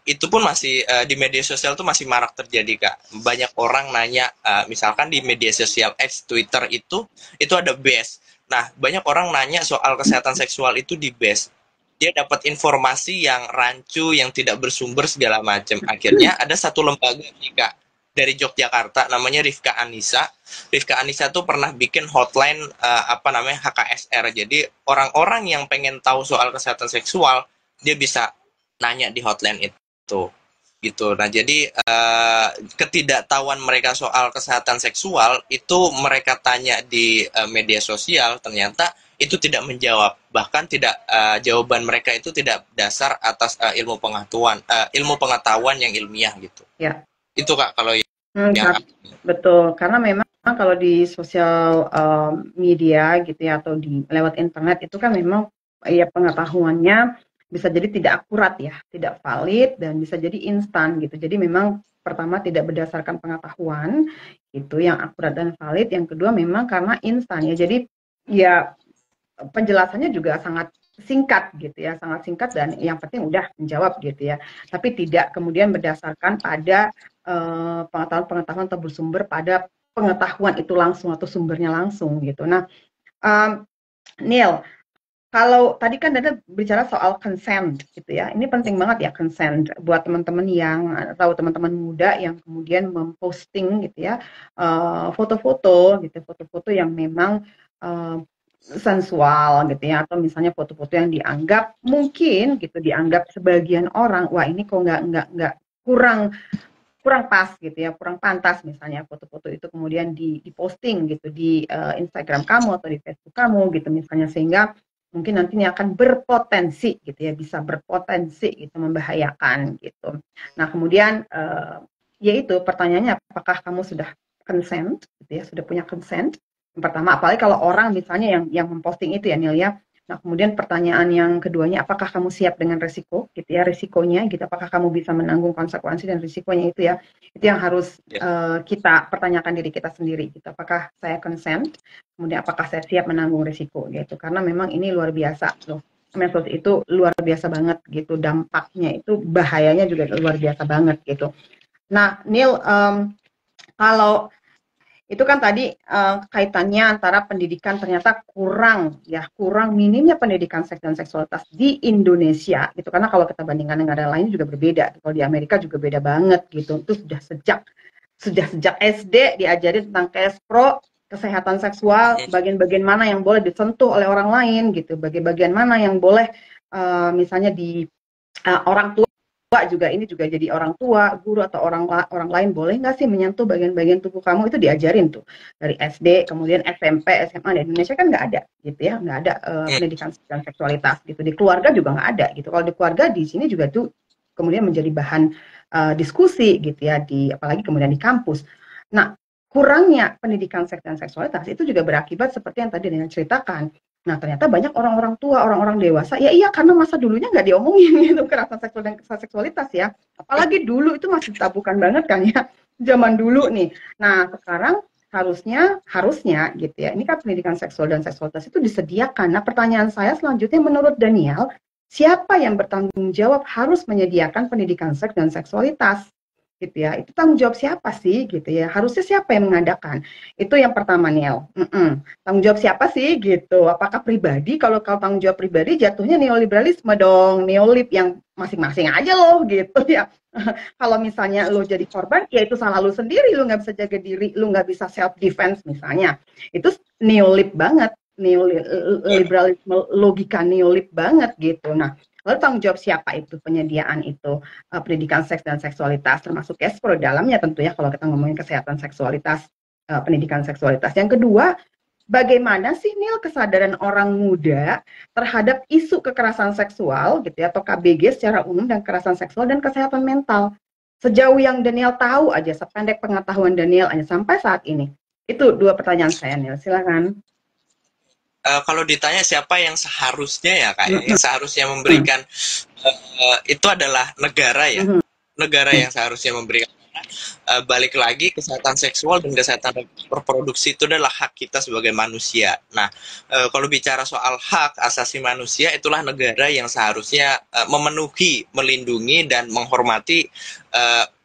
itu pun masih di media sosial tuh masih marak terjadi Kak, banyak orang nanya misalkan di media sosial X Twitter itu ada base. Nah banyak orang nanya soal kesehatan seksual itu di base, dia dapat informasi yang rancu, yang tidak bersumber segala macam. Akhirnya ada satu lembaga nih Kak dari Yogyakarta namanya Rifka Anissa. Rifka Anissa tuh pernah bikin hotline apa namanya HKSR. Jadi orang-orang yang pengen tahu soal kesehatan seksual dia bisa nanya di hotline itu gitu. Nah, jadi ketidaktahuan mereka soal kesehatan seksual itu mereka tanya di media sosial ternyata itu tidak menjawab, bahkan tidak jawaban mereka itu tidak dasar atas ilmu pengetahuan yang ilmiah gitu. Ya. Itu Kak kalau yang Betul, karena memang kalau di sosial media gitu ya atau di lewat internet itu kan memang ya pengetahuannya bisa jadi tidak akurat ya, tidak valid dan bisa jadi instan gitu. Jadi memang pertama tidak berdasarkan pengetahuan itu yang akurat dan valid. Yang kedua memang karena instan ya. Jadi ya penjelasannya juga sangat singkat gitu ya, sangat singkat dan yang penting udah menjawab gitu ya. Tapi tidak kemudian berdasarkan pada pengetahuan-pengetahuan atau bersumber pada pengetahuan itu langsung atau sumbernya langsung gitu. Nah, um, Neil, kalau tadi kan Dada bicara soal consent gitu ya, ini penting banget ya consent buat teman-teman yang tahu teman-teman muda yang kemudian memposting gitu ya foto-foto gitu, foto-foto yang memang uh, sensual gitu ya, atau misalnya foto-foto yang dianggap mungkin gitu dianggap sebagian orang, wah ini kok nggak kurang kurang pas gitu ya, kurang pantas misalnya foto-foto itu kemudian diposting gitu di Instagram kamu atau di Facebook kamu gitu misalnya sehingga mungkin nantinya akan berpotensi gitu ya, bisa berpotensi gitu membahayakan gitu. Nah, kemudian yaitu pertanyaannya apakah kamu sudah consent gitu ya, sudah punya consent? Yang pertama, apalagi kalau orang misalnya yang memposting itu ya Nil ya. Nah, kemudian pertanyaan yang keduanya, apakah kamu siap dengan resiko, gitu ya, risikonya, gitu, apakah kamu bisa menanggung konsekuensi dan risikonya itu ya, itu yang harus Ya. kita pertanyakan diri kita sendiri, gitu, apakah saya consent, kemudian apakah saya siap menanggung risiko, gitu, karena memang ini luar biasa loh, medsos itu luar biasa banget, gitu, dampaknya itu bahayanya juga luar biasa banget, gitu. Nah, Neil, kalau itu kan tadi kaitannya antara pendidikan ternyata kurang ya, kurang minimnya pendidikan seks dan seksualitas di Indonesia gitu, karena kalau kita bandingkan negara lain juga berbeda. Kalau di Amerika juga beda banget gitu. Itu sudah sejak SD diajarin tentang KSPRO, kesehatan seksual, bagian-bagian mana yang boleh disentuh oleh orang lain gitu, bagian-bagian mana yang boleh misalnya di orang tua juga, ini juga jadi orang tua, guru atau orang orang lain boleh nggak sih menyentuh bagian-bagian tubuh kamu, itu diajarin tuh dari SD, kemudian SMP, SMA. Di Indonesia kan nggak ada gitu ya, nggak ada pendidikan dan seksualitas gitu. Di keluarga juga nggak ada gitu. Kalau di keluarga di sini juga tuh kemudian menjadi bahan diskusi gitu ya, di apalagi kemudian di kampus. Nah, kurangnya pendidikan seks dan seksualitas itu juga berakibat seperti yang tadi dengan ceritakan. Nah, ternyata banyak orang-orang tua, orang-orang dewasa, ya iya karena masa dulunya nggak diomongin gitu, kekerasan seksual dan seksualitas ya. Apalagi dulu itu masih tabukan banget kan ya, zaman dulu nih. Nah, sekarang harusnya gitu ya, ini kan pendidikan seksual dan seksualitas itu disediakan. Nah, pertanyaan saya selanjutnya menurut Daniel, siapa yang bertanggung jawab harus menyediakan pendidikan seks dan seksualitas? Gitu ya, itu tanggung jawab siapa sih gitu ya, harusnya siapa yang mengadakan, itu yang pertama Niel. Tanggung jawab siapa sih gitu, apakah pribadi? Kalau tanggung jawab pribadi jatuhnya neoliberalisme dong, neolib yang masing-masing aja loh gitu ya. Kalau misalnya lo jadi korban ya itu salah lo sendiri, lo nggak bisa jaga diri, lo nggak bisa self defense misalnya, itu neolib banget, neoliberalisme, logika neolib banget gitu. Nah, lalu tanggung jawab siapa itu penyediaan itu pendidikan seks dan seksualitas, termasuk KESPRO dalamnya tentu ya, kalau kita ngomongin kesehatan seksualitas, pendidikan seksualitas. Yang kedua, bagaimana sih Nil kesadaran orang muda terhadap isu kekerasan seksual gitu ya, atau KBG secara umum, dan kekerasan seksual dan kesehatan mental? Sejauh yang Daniel tahu aja, sependek pengetahuan Daniel aja sampai saat ini. Itu dua pertanyaan saya, Nil. Silakan. Kalau ditanya siapa yang seharusnya ya kak, yang seharusnya memberikan itu adalah negara ya, negara yang seharusnya memberikan. Balik lagi, kesehatan seksual dan kesehatan reproduksi itu adalah hak kita sebagai manusia. Nah, kalau bicara soal hak asasi manusia, itulah negara yang seharusnya memenuhi, melindungi dan menghormati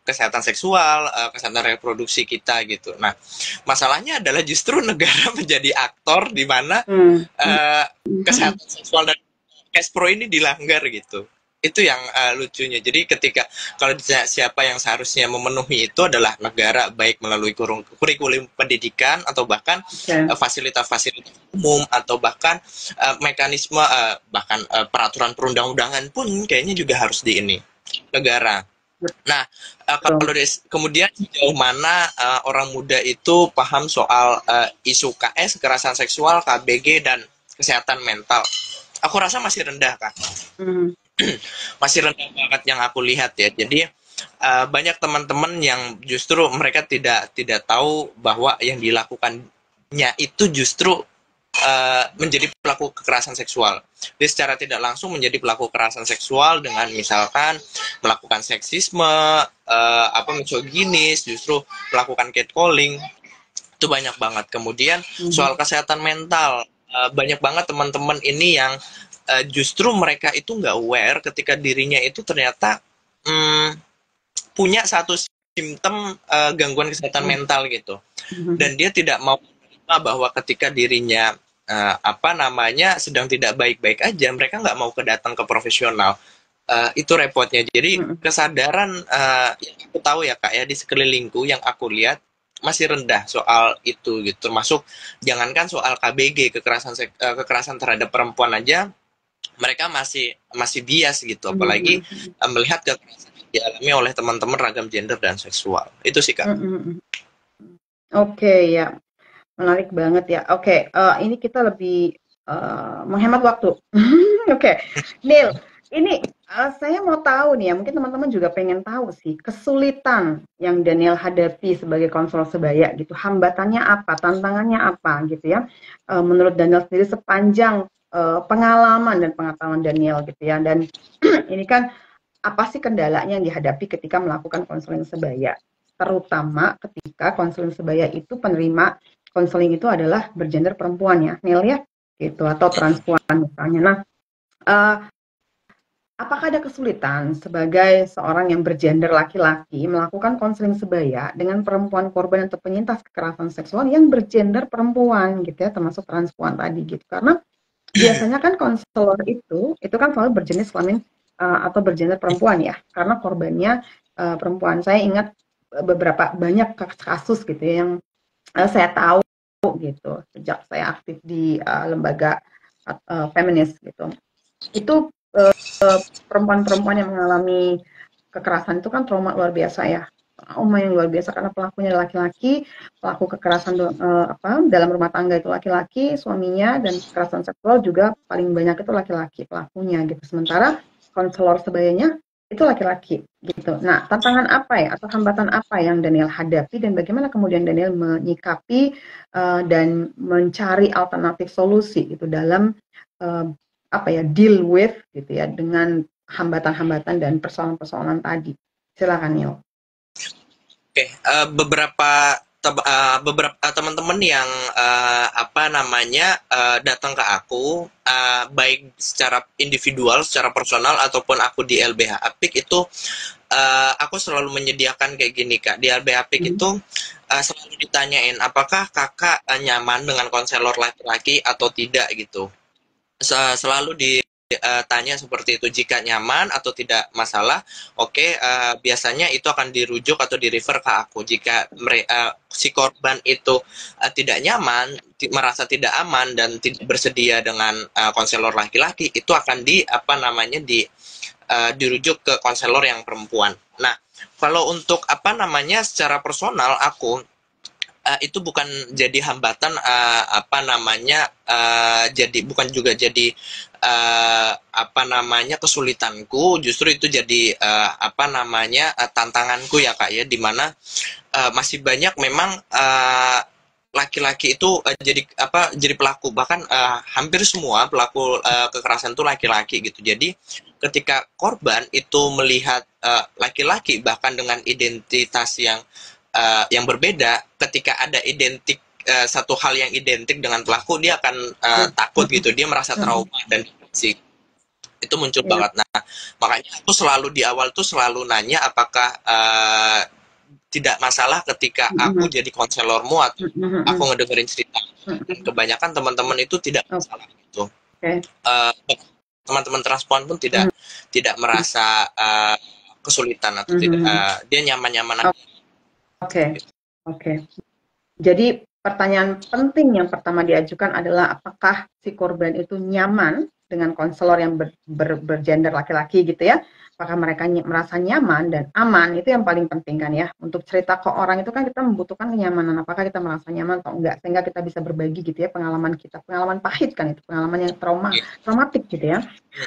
kesehatan seksual, kesehatan reproduksi kita gitu. Nah, masalahnya adalah justru negara menjadi aktor di mana kesehatan seksual dan Kespro ini dilanggar gitu. Itu yang lucunya. Jadi ketika kalau siapa yang seharusnya memenuhi itu adalah negara, baik melalui kurikulum pendidikan atau bahkan fasilitas-fasilitas umum atau bahkan mekanisme bahkan peraturan perundang-undangan pun kayaknya juga harus di ini negara. Nah, kalau kemudian sejauh mana orang muda itu paham soal isu KS, kekerasan seksual, KBG, dan kesehatan mental, aku rasa masih rendah, Kak. Masih rendah banget yang aku lihat ya. Jadi banyak teman-teman yang justru mereka tidak tahu bahwa yang dilakukannya itu justru menjadi pelaku kekerasan seksual. Dia secara tidak langsung menjadi pelaku kekerasan seksual dengan misalkan melakukan seksisme, misoginis, justru melakukan catcalling, itu banyak banget. Kemudian soal kesehatan mental, banyak banget teman-teman ini yang justru mereka itu nggak aware ketika dirinya itu ternyata punya satu simptom gangguan kesehatan mental gitu, dan dia tidak mau menerima bahwa ketika dirinya sedang tidak baik-baik aja, mereka nggak mau datang ke profesional. Itu repotnya. Jadi kesadaran yang aku tahu ya Kak ya, di sekelilingku yang aku lihat masih rendah soal itu gitu. Termasuk jangankan soal KBG, kekerasan terhadap perempuan aja, mereka masih bias gitu, apalagi melihat kekerasan yang dialami oleh teman-teman ragam gender dan seksual. Itu sih Kak. Oke, ya, menarik banget ya. Oke, ini kita lebih menghemat waktu. Oke, Neil, ini saya mau tahu nih ya, mungkin teman-teman juga pengen tahu sih, kesulitan yang Daniel hadapi sebagai konselor sebaya gitu, hambatannya apa, tantangannya apa gitu ya. Menurut Daniel sendiri sepanjang pengalaman dan pengetahuan Daniel gitu ya, dan ini kan apa sih kendalanya yang dihadapi ketika melakukan konseling sebaya, terutama ketika konseling sebaya itu penerima konseling itu adalah bergender perempuan ya, Neil ya, gitu, atau transpuan misalnya. Nah, apakah ada kesulitan sebagai seorang yang bergender laki-laki melakukan konseling sebaya dengan perempuan korban atau penyintas kekerasan seksual yang bergender perempuan gitu ya, termasuk transpuan tadi gitu? Karena biasanya kan konselor itu kan selalu berjenis kelamin atau bergender perempuan ya, karena korbannya perempuan. Saya ingat beberapa banyak kasus gitu ya, yang saya tahu gitu sejak saya aktif di lembaga feminis gitu. Itu perempuan-perempuan yang mengalami kekerasan itu kan trauma luar biasa ya. Trauma yang luar biasa karena pelakunya laki-laki, pelaku kekerasan dalam rumah tangga itu laki-laki, suaminya, dan kekerasan seksual juga paling banyak itu laki-laki pelakunya gitu. Sementara konselor sebayanya itu laki-laki gitu. Nah, tantangan apa ya atau hambatan apa yang Daniel hadapi dan bagaimana kemudian Daniel menyikapi dan mencari alternatif solusi itu dalam deal with gitu ya dengan hambatan-hambatan dan persoalan-persoalan tadi. Silakan Neil. Oke, beberapa teman-teman yang datang ke aku, baik secara individual, secara personal ataupun aku di LBH Apik itu, aku selalu menyediakan kayak gini Kak. Di LBH Apik itu selalu ditanyain apakah kakak nyaman dengan konselor laki-laki atau tidak gitu. Selalu ditanya seperti itu. Jika nyaman atau tidak masalah, oke, biasanya itu akan dirujuk atau di-refer ke aku. Jika si korban itu tidak nyaman, merasa tidak aman dan tidak bersedia dengan konselor laki-laki, itu akan dirujuk ke konselor yang perempuan. Nah, kalau untuk secara personal aku itu bukan jadi hambatan, jadi bukan juga jadi kesulitanku, justru itu jadi tantanganku ya Kak ya, dimana masih banyak memang laki-laki itu jadi pelaku, bahkan hampir semua pelaku kekerasan itu laki-laki gitu. Jadi ketika korban itu melihat laki-laki bahkan dengan identitas yang berbeda, ketika ada satu hal yang identik dengan pelaku, dia akan takut gitu, dia merasa trauma dan sih itu muncul banget. Nah, makanya aku selalu di awal tuh selalu nanya apakah tidak masalah ketika aku jadi konselormu atau aku ngedengerin cerita. Dan kebanyakan teman-teman itu tidak masalah gitu. Teman-teman transpuan pun tidak merasa kesulitan atau tidak, dia nyaman-nyaman aja. Oke. Jadi pertanyaan penting yang pertama diajukan adalah apakah si korban itu nyaman dengan konselor yang bergender laki-laki gitu ya. Apakah mereka merasa nyaman dan aman, itu yang paling penting kan ya. Untuk cerita ke orang itu kan kita membutuhkan kenyamanan, apakah kita merasa nyaman atau enggak, sehingga kita bisa berbagi gitu ya pengalaman kita, pengalaman pahit kan itu, pengalaman yang traumatik gitu ya.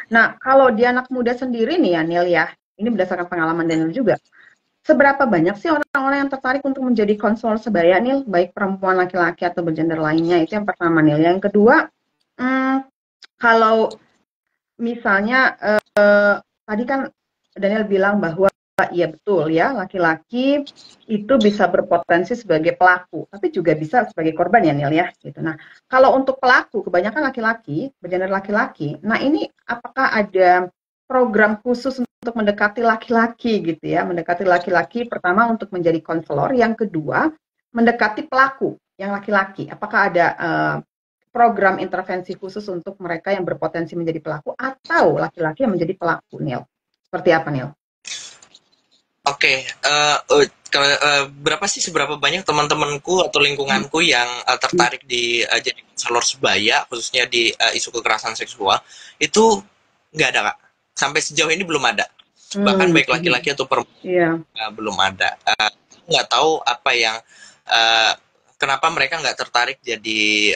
Nah, kalau di anak muda sendiri nih ya Neil ya, ini berdasarkan pengalaman Daniel juga, seberapa banyak sih orang-orang yang tertarik untuk menjadi konselor sebaya nih, baik perempuan, laki-laki atau bergender lainnya? Itu yang pertama nih. Yang kedua, kalau misalnya tadi kan Daniel bilang bahwa iya betul ya, laki-laki itu bisa berpotensi sebagai pelaku, tapi juga bisa sebagai korban ya Neil ya. Gitu. Nah, kalau untuk pelaku kebanyakan laki-laki, bergender laki-laki. Nah ini apakah ada program khusus untuk mendekati laki-laki gitu ya, mendekati laki-laki pertama untuk menjadi konselor, yang kedua mendekati pelaku yang laki-laki. Apakah ada program intervensi khusus untuk mereka yang berpotensi menjadi pelaku atau laki-laki yang menjadi pelaku, Neil? Seperti apa, Neil? Oke, berapa sih seberapa banyak teman-temanku atau lingkunganku yang tertarik di jadi konselor sebaya, khususnya di isu kekerasan seksual, itu nggak ada, Kak. Sampai sejauh ini belum ada. Bahkan baik laki-laki atau perempuan belum ada. Nggak tahu apa yang kenapa mereka nggak tertarik jadi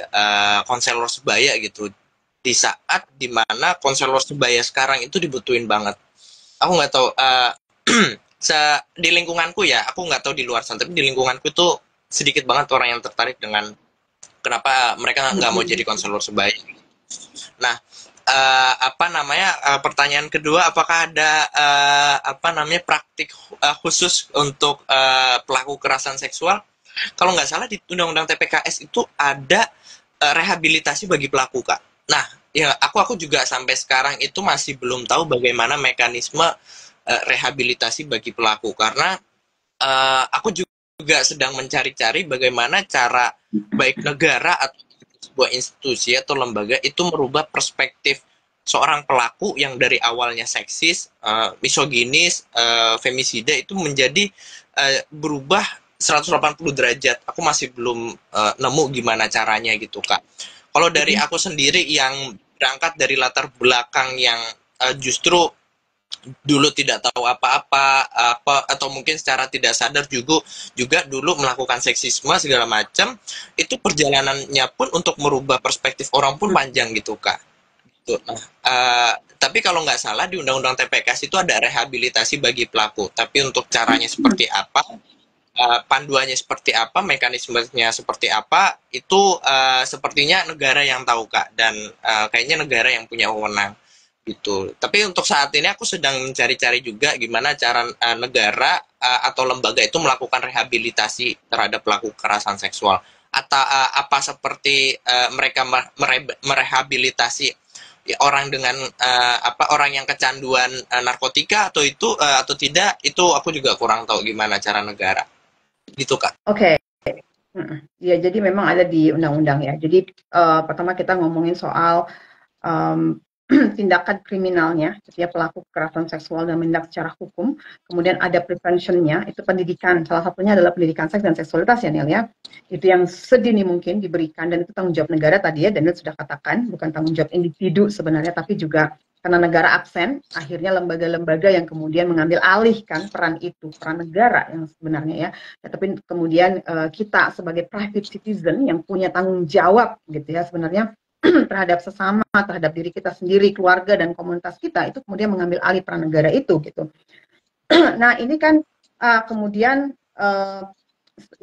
konselor sebaya gitu. Di saat dimana konselor sebaya sekarang itu dibutuhin banget. Aku nggak tahu. Di lingkunganku ya, aku nggak tahu di luar sana, tapi di lingkunganku itu sedikit banget orang yang tertarik dengan kenapa mereka nggak mau jadi konselor sebaya. Nah, pertanyaan kedua, apakah ada praktik khusus untuk pelaku kekerasan seksual? Kalau nggak salah di Undang-Undang TPKS itu ada rehabilitasi bagi pelaku, Kak. Nah, ya aku juga sampai sekarang itu masih belum tahu bagaimana mekanisme rehabilitasi bagi pelaku, karena aku juga sedang mencari-cari bagaimana cara baik negara atau sebuah institusi atau lembaga itu merubah perspektif seorang pelaku yang dari awalnya seksis, misoginis, femisida itu menjadi berubah 180 derajat. Aku masih belum nemu gimana caranya gitu, Kak. Kalau dari aku sendiri yang berangkat dari latar belakang yang justru dulu tidak tahu apa-apa atau mungkin secara tidak sadar juga dulu melakukan seksisme segala macam, itu perjalanannya pun untuk merubah perspektif orang pun panjang gitu, Kak. Gitu. Nah, tapi kalau nggak salah di Undang-Undang TPKS itu ada rehabilitasi bagi pelaku, tapi untuk caranya seperti apa, panduannya seperti apa, mekanismenya seperti apa, itu sepertinya negara yang tahu, Kak, dan kayaknya negara yang punya wewenang gitu. Tapi untuk saat ini aku sedang mencari-cari juga gimana cara negara atau lembaga itu melakukan rehabilitasi terhadap pelaku kekerasan seksual. Atau apa seperti mereka merehabilitasi orang dengan orang yang kecanduan narkotika atau tidak, itu aku juga kurang tahu gimana cara negara. Gitu, Kak. Oke. Ya, jadi memang ada di undang-undang ya. Jadi pertama kita ngomongin soal tindakan kriminalnya, setiap pelaku kekerasan seksual dan menindak secara hukum. Kemudian ada preventionnya, itu pendidikan. Salah satunya adalah pendidikan seks dan seksualitas ya, Neil ya. Itu yang sedini mungkin diberikan, dan itu tanggung jawab negara tadi ya, dan sudah katakan, bukan tanggung jawab individu sebenarnya, tapi juga karena negara absen, akhirnya lembaga-lembaga yang kemudian mengambil alih kan peran itu, peran negara yang sebenarnya ya. Tapi kemudian kita sebagai private citizen yang punya tanggung jawab gitu ya sebenarnya terhadap sesama, terhadap diri kita sendiri, keluarga dan komunitas kita, itu kemudian mengambil alih peran negara itu gitu. Nah ini kan kemudian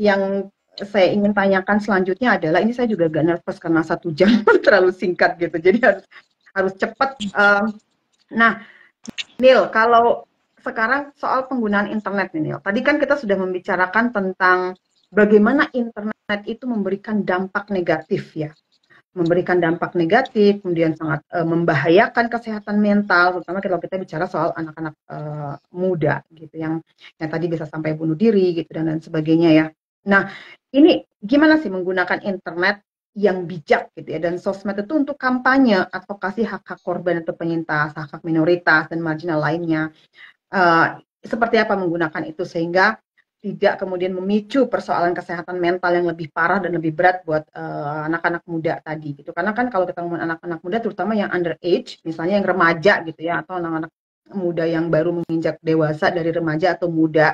yang saya ingin tanyakan selanjutnya adalah, ini saya juga agak nervous karena 1 jam terlalu singkat gitu, jadi harus cepat. Nah, Neil, kalau sekarang soal penggunaan internet nih, Neil. Tadi kan kita sudah membicarakan tentang bagaimana internet itu memberikan dampak negatif ya. Memberikan dampak negatif, kemudian sangat membahayakan kesehatan mental, terutama kalau kita bicara soal anak-anak muda gitu, yang tadi bisa sampai bunuh diri gitu dan lain sebagainya ya. Nah, ini gimana sih menggunakan internet yang bijak gitu ya, dan sosmed itu untuk kampanye advokasi hak-hak korban atau penyintas, hak-hak minoritas dan marginal lainnya. Seperti apa menggunakan itu sehingga tidak kemudian memicu persoalan kesehatan mental yang lebih parah dan lebih berat buat anak-anak muda tadi gitu. Karena kan kalau kita ngomongin anak-anak muda, terutama yang underage, misalnya yang remaja gitu ya, atau anak-anak muda yang baru menginjak dewasa dari remaja atau muda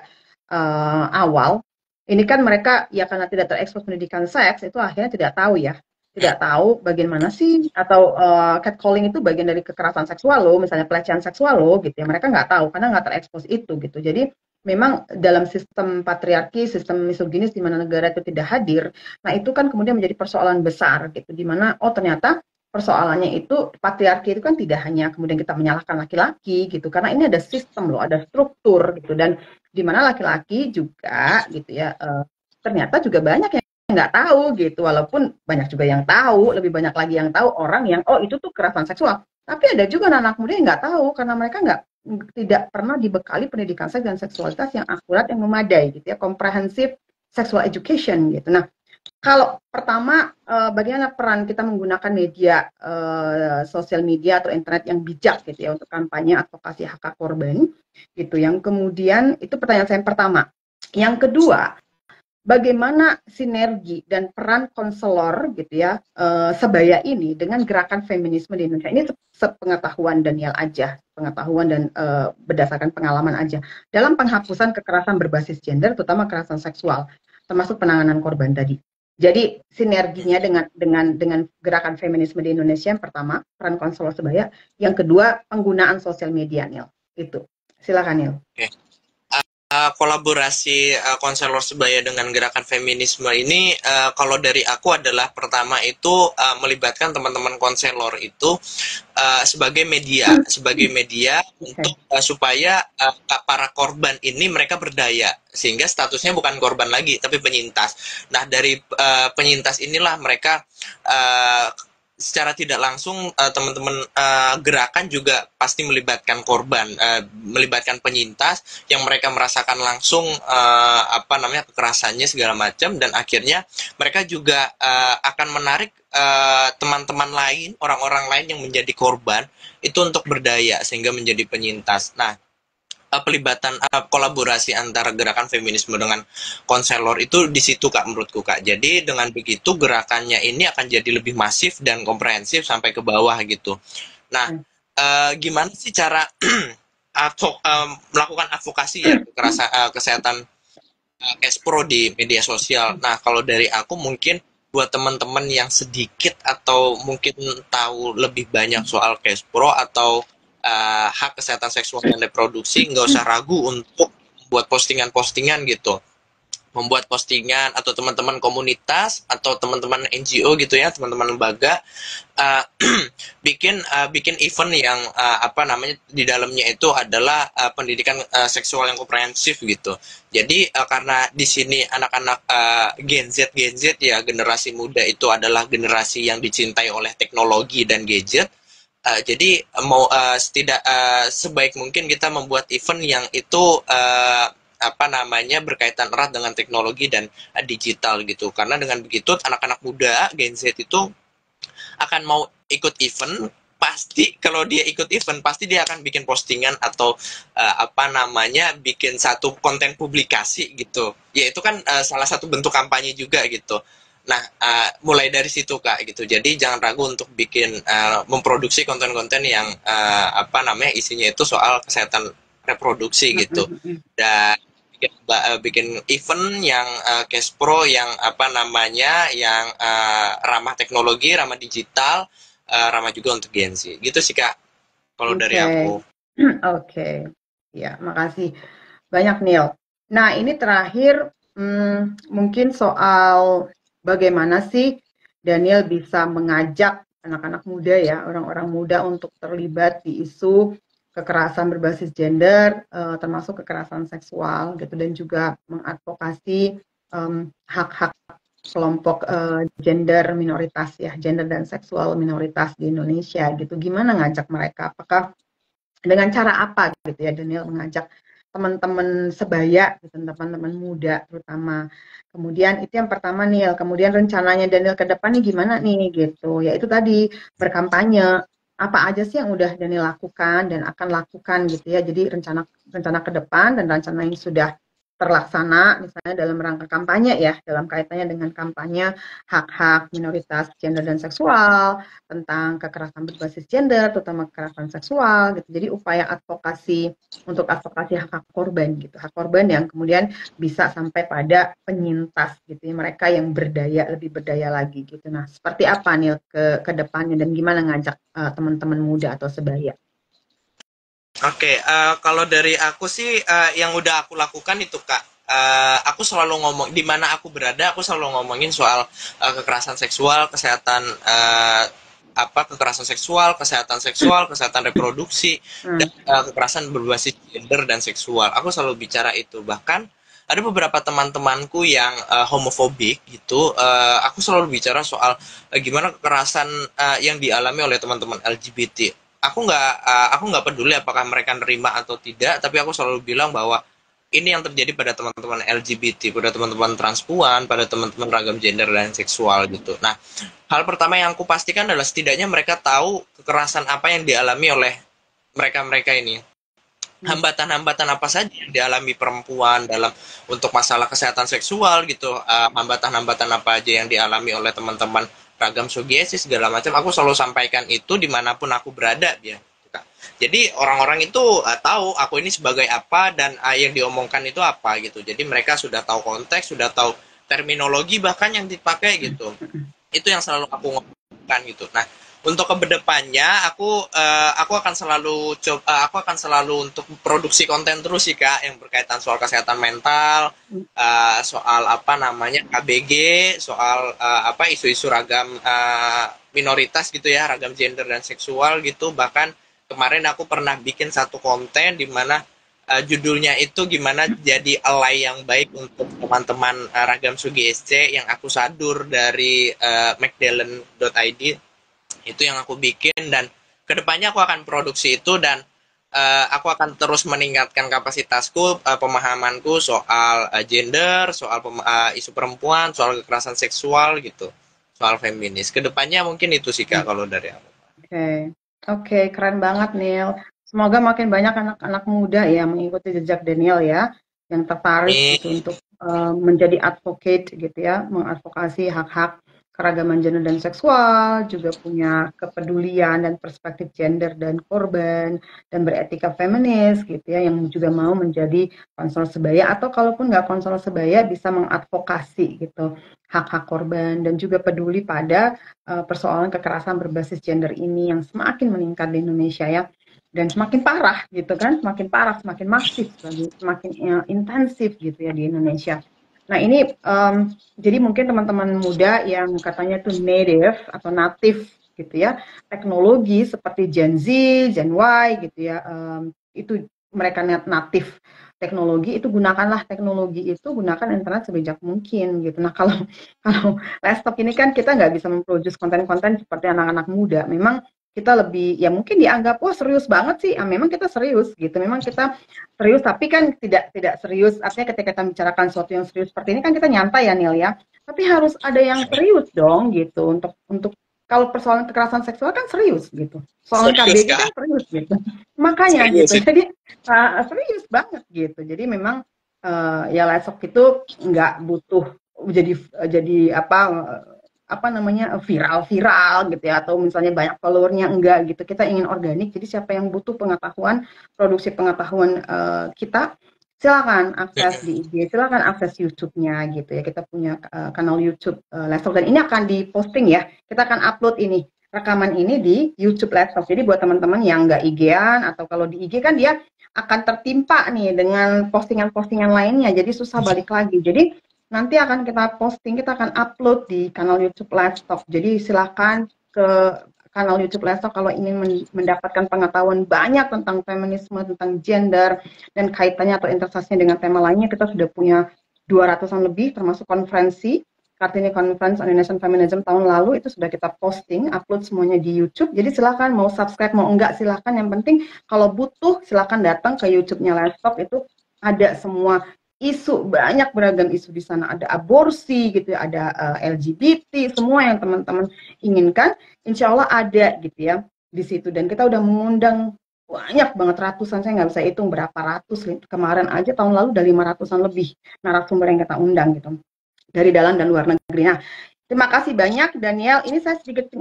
awal, ini kan mereka ya karena tidak terekspos pendidikan seks, itu akhirnya tidak tahu ya, tidak tahu bagaimana sih, atau catcalling itu bagian dari kekerasan seksual loh, misalnya pelecehan seksual loh gitu ya, mereka nggak tahu karena nggak terekspos itu gitu. Jadi memang dalam sistem patriarki, sistem misoginis di mana negara itu tidak hadir, nah itu kan kemudian menjadi persoalan besar gitu, di mana oh ternyata persoalannya itu patriarki itu kan tidak hanya kemudian kita menyalahkan laki-laki gitu, karena ini ada sistem loh, ada struktur gitu, dan di mana laki-laki juga gitu ya, ternyata juga banyak yang nggak tahu gitu, walaupun banyak juga yang tahu, lebih banyak lagi yang tahu orang yang oh itu tuh kekerasan seksual, tapi ada juga anak muda yang nggak tahu karena mereka nggak tidak pernah dibekali pendidikan seks dan seksualitas yang akurat, yang memadai gitu ya, comprehensive sexual education gitu. Nah, kalau pertama bagaimana peran kita menggunakan media sosial media atau internet yang bijak gitu ya untuk kampanye advokasi hak hak korban gitu. Yang kemudian itu pertanyaan saya yang pertama. Yang kedua, bagaimana sinergi dan peran konselor gitu ya sebaya ini dengan gerakan feminisme di Indonesia. Ini sepengetahuan Daniel aja, pengetahuan dan berdasarkan pengalaman aja dalam penghapusan kekerasan berbasis gender, terutama kekerasan seksual, termasuk penanganan korban tadi. Jadi sinerginya dengan gerakan feminisme di Indonesia, yang pertama peran konselor sebaya, yang kedua penggunaan sosial media, Nil. Itu. Silakan, Nil. Oke. Kolaborasi konselor sebaya dengan gerakan feminisme ini kalau dari aku adalah pertama itu melibatkan teman-teman konselor itu sebagai media Okay. untuk supaya para korban ini mereka berdaya sehingga statusnya bukan korban lagi tapi penyintas. Nah dari penyintas inilah mereka secara tidak langsung teman-teman gerakan juga pasti melibatkan korban, melibatkan penyintas yang mereka merasakan langsung kekerasannya segala macam, dan akhirnya mereka juga akan menarik teman-teman lain, orang-orang lain yang menjadi korban itu untuk berdaya sehingga menjadi penyintas. Nah, pelibatan kolaborasi antara gerakan feminisme dengan konselor itu di situ Kak, menurutku Kak. Jadi dengan begitu gerakannya ini akan jadi lebih masif dan komprehensif sampai ke bawah gitu. Nah, gimana sih cara melakukan advokasi ya kesehatan Kespro di media sosial? Nah, kalau dari aku mungkin buat teman-teman yang sedikit atau mungkin tahu lebih banyak soal Kespro atau hak kesehatan seksual dan reproduksi, nggak usah ragu untuk buat postingan-postingan gitu, membuat postingan atau teman-teman komunitas atau teman-teman NGO gitu ya, teman-teman lembaga uh, bikin event yang di dalamnya itu adalah pendidikan seksual yang komprehensif gitu. Jadi karena di sini anak-anak Gen Z ya, generasi muda itu adalah generasi yang dicintai oleh teknologi dan gadget. Jadi sebaik mungkin kita membuat event yang itu berkaitan erat dengan teknologi dan digital gitu, karena dengan begitu anak-anak muda Gen Z itu akan mau ikut event. Pasti kalau dia ikut event pasti dia akan bikin postingan atau bikin satu konten publikasi gitu, ya itu kan salah satu bentuk kampanye juga gitu. Nah, mulai dari situ Kak gitu. Jadi jangan ragu untuk memproduksi konten-konten yang isinya itu soal kesehatan reproduksi gitu. Dan bikin event yang cash pro yang yang ramah teknologi, ramah digital, ramah juga untuk Gen Z. Gitu sih Kak kalau dari aku. Oke. Ya, makasih banyak Neil. Nah, ini terakhir mungkin soal bagaimana sih Daniel bisa mengajak anak-anak muda ya, orang-orang muda untuk terlibat di isu kekerasan berbasis gender, termasuk kekerasan seksual gitu, dan juga mengadvokasi hak-hak kelompok gender minoritas ya, gender dan seksual minoritas di Indonesia gitu. Gimana ngajak mereka? Apakah dengan cara apa gitu ya Daniel mengajak teman-teman sebaya gitu, teman-teman muda terutama. Kemudian itu yang pertama nih, kemudian rencananya Daniel ke depan nih gimana nih gitu. Ya itu tadi berkampanye, apa aja sih yang udah Daniel lakukan dan akan lakukan gitu ya. Jadi rencana rencana ke depan dan rencana yang sudah terlaksana misalnya dalam rangka kampanye ya, dalam kaitannya dengan kampanye hak-hak minoritas gender dan seksual, tentang kekerasan berbasis gender, terutama kekerasan seksual gitu. Jadi upaya advokasi untuk advokasi hak-hak korban gitu. Hak korban yang kemudian bisa sampai pada penyintas gitu ya, mereka yang berdaya, lebih berdaya lagi gitu. Nah, seperti apa nih ke depannya dan gimana ngajak teman-teman muda atau sebaya? Oke, kalau dari aku sih yang udah aku lakukan itu Kak, aku selalu ngomong di mana aku berada, aku selalu ngomongin soal kekerasan seksual, kesehatan kekerasan seksual, kesehatan reproduksi, dan Hmm. kekerasan berbasis gender dan seksual. Aku selalu bicara itu. Bahkan ada beberapa teman-temanku yang homofobik gitu, aku selalu bicara soal gimana kekerasan yang dialami oleh teman-teman LGBT. Aku nggak peduli apakah mereka nerima atau tidak, tapi aku selalu bilang bahwa ini yang terjadi pada teman-teman LGBT, pada teman-teman transpuan, pada teman-teman ragam gender dan seksual gitu. Nah, hal pertama yang aku pastikan adalah setidaknya mereka tahu kekerasan apa yang dialami oleh mereka-mereka ini. Hmm. Hambatan-hambatan apa saja yang dialami perempuan dalam untuk masalah kesehatan seksual gitu, hambatan-hambatan apa aja yang dialami oleh teman-teman ragam sugesti segala macam, aku selalu sampaikan itu dimanapun aku berada ya. Jadi orang-orang itu tahu aku ini sebagai apa dan yang diomongkan itu apa gitu. Jadi mereka sudah tahu konteks, sudah tahu terminologi bahkan yang dipakai gitu. Itu yang selalu aku ngomongkan gitu. Nah, untuk kedepannya aku akan selalu aku akan selalu untuk produksi konten terus sih Kak yang berkaitan soal kesehatan mental, soal apa namanya KBG, soal apa isu-isu ragam minoritas gitu ya, ragam gender dan seksual gitu. Bahkan kemarin aku pernah bikin satu konten di mana judulnya itu gimana jadi ally yang baik untuk teman-teman ragam Sugi SC yang aku sadur dari macdellen.id. Itu yang aku bikin dan kedepannya aku akan produksi itu dan aku akan terus meningkatkan kapasitasku, pemahamanku soal gender, soal isu perempuan, soal kekerasan seksual gitu, soal feminis. Kedepannya mungkin itu sih Kak kalau dari aku. Oke, oke, keren banget Neil. Semoga makin banyak anak-anak muda ya mengikuti jejak Daniel ya, yang tertarik gitu Amin. untuk menjadi advocate gitu ya, mengadvokasi hak-hak keragaman gender dan seksual, juga punya kepedulian dan perspektif gender dan korban, dan beretika feminis gitu ya, yang juga mau menjadi konselor sebaya atau kalaupun nggak konselor sebaya bisa mengadvokasi gitu hak-hak korban dan juga peduli pada persoalan kekerasan berbasis gender ini yang semakin meningkat di Indonesia ya dan semakin parah gitu kan, semakin parah, semakin masif, semakin intensif gitu ya di Indonesia. Nah ini jadi mungkin teman-teman muda yang katanya tuh native atau native gitu ya, teknologi seperti Gen Z, Gen Y gitu ya, itu mereka native teknologi itu gunakanlah teknologi itu gunakan internet sebijak mungkin gitu. Nah kalau kalau laptop ini kan kita nggak bisa memproduce konten-konten seperti anak-anak muda. Memang kita lebih ya mungkin dianggap wah serius banget sih. Ah, memang kita serius gitu. Memang kita serius tapi kan tidak tidak serius. Artinya ketika kita bicarakan sesuatu yang serius seperti ini kan kita nyantai ya Nil ya. Tapi harus ada yang serius dong gitu untuk kalau persoalan kekerasan seksual kan serius gitu. Soalan Serius KBG kan Kak, serius gitu. Makanya serius gitu. itu. Jadi serius banget gitu. Jadi memang ya laptop itu nggak butuh jadi jadi apa namanya viral-viral gitu ya atau misalnya banyak followernya enggak gitu kita ingin organik jadi siapa yang butuh pengetahuan produksi pengetahuan kita silakan akses di IG silakan akses YouTube-nya gitu ya kita punya kanal YouTube Laptop dan ini akan diposting ya kita akan upload ini rekaman ini di YouTube Laptop jadi buat teman-teman yang nggak IG-an atau kalau di IG kan dia akan tertimpa nih dengan postingan-postingan lainnya jadi susah balik lagi jadi nanti akan kita posting, kita akan upload di kanal YouTube Laptop. Jadi silakan ke kanal YouTube Laptop kalau ingin mendapatkan pengetahuan banyak tentang feminisme, tentang gender, dan kaitannya atau intersasinya dengan tema lainnya. Kita sudah punya 200-an lebih, termasuk konferensi. Kartini Conference on Indonesian Feminism tahun lalu itu sudah kita posting, upload semuanya di YouTube. Jadi silakan mau subscribe mau enggak silakan. Yang penting kalau butuh silakan datang ke YouTube-nya Laptop itu ada semua isu banyak beragam isu di sana ada aborsi gitu ya ada LGBT semua yang teman-teman inginkan insya Allah ada gitu ya di situ dan kita udah mengundang banyak banget ratusan saya nggak bisa hitung berapa ratus kemarin aja tahun lalu udah 500-an lebih narasumber yang kita undang gitu dari dalam dan luar negeri. Nah, terima kasih banyak Daniel. Ini saya sedikit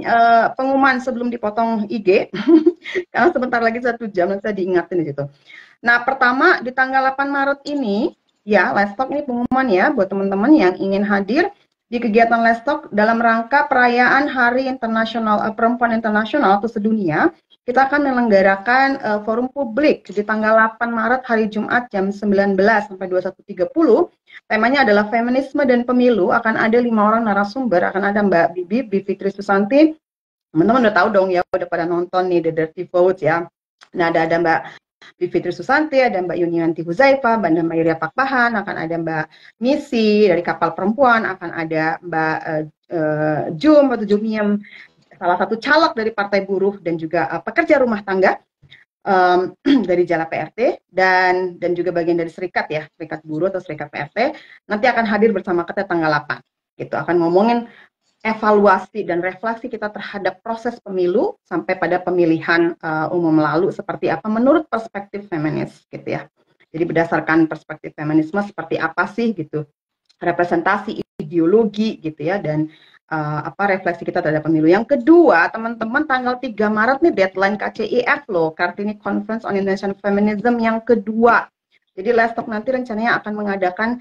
pengumuman sebelum dipotong IG karena sebentar lagi 1 jam nanti saya diingatin di situ. Nah, pertama di tanggal 8 Maret ini, ya, livestock ini pengumuman ya buat teman-teman yang ingin hadir di kegiatan Let's Talk dalam rangka perayaan Hari Internasional Perempuan Internasional atau sedunia. Kita akan menyelenggarakan forum publik di tanggal 8 Maret hari Jumat jam 19 sampai 21.30. Temanya adalah feminisme dan pemilu. Akan ada 5 orang narasumber. Akan ada Mbak Bibi Fitri Susanti. Teman-teman udah tahu dong ya, udah pada nonton nih The Dirty Votes ya. Nah, ada Mbak Fitri Susanti, ada Mbak Yunianti Huzaifa, ada Mbak Iria Pakpahan, akan ada Mbak Misi dari Kapal Perempuan, akan ada Mbak Jum atau Jumiem, salah satu caleg dari Partai Buruh dan juga pekerja rumah tangga dari Jala PRT dan juga bagian dari serikat ya, serikat buruh atau serikat PRT, nanti akan hadir bersama kita tanggal 8. Gitu, akan ngomongin evaluasi dan refleksi kita terhadap proses pemilu sampai pada pemilihan umum lalu seperti apa menurut perspektif feminis gitu ya. Jadi berdasarkan perspektif feminisme seperti apa sih gitu, representasi ideologi gitu ya, dan apa refleksi kita terhadap pemilu. Yang kedua, teman-teman, tanggal 3 Maret nih deadline KCIF loh, Kartini Conference on Indonesian Feminism yang kedua. Jadi Let's Talk nanti rencananya akan mengadakan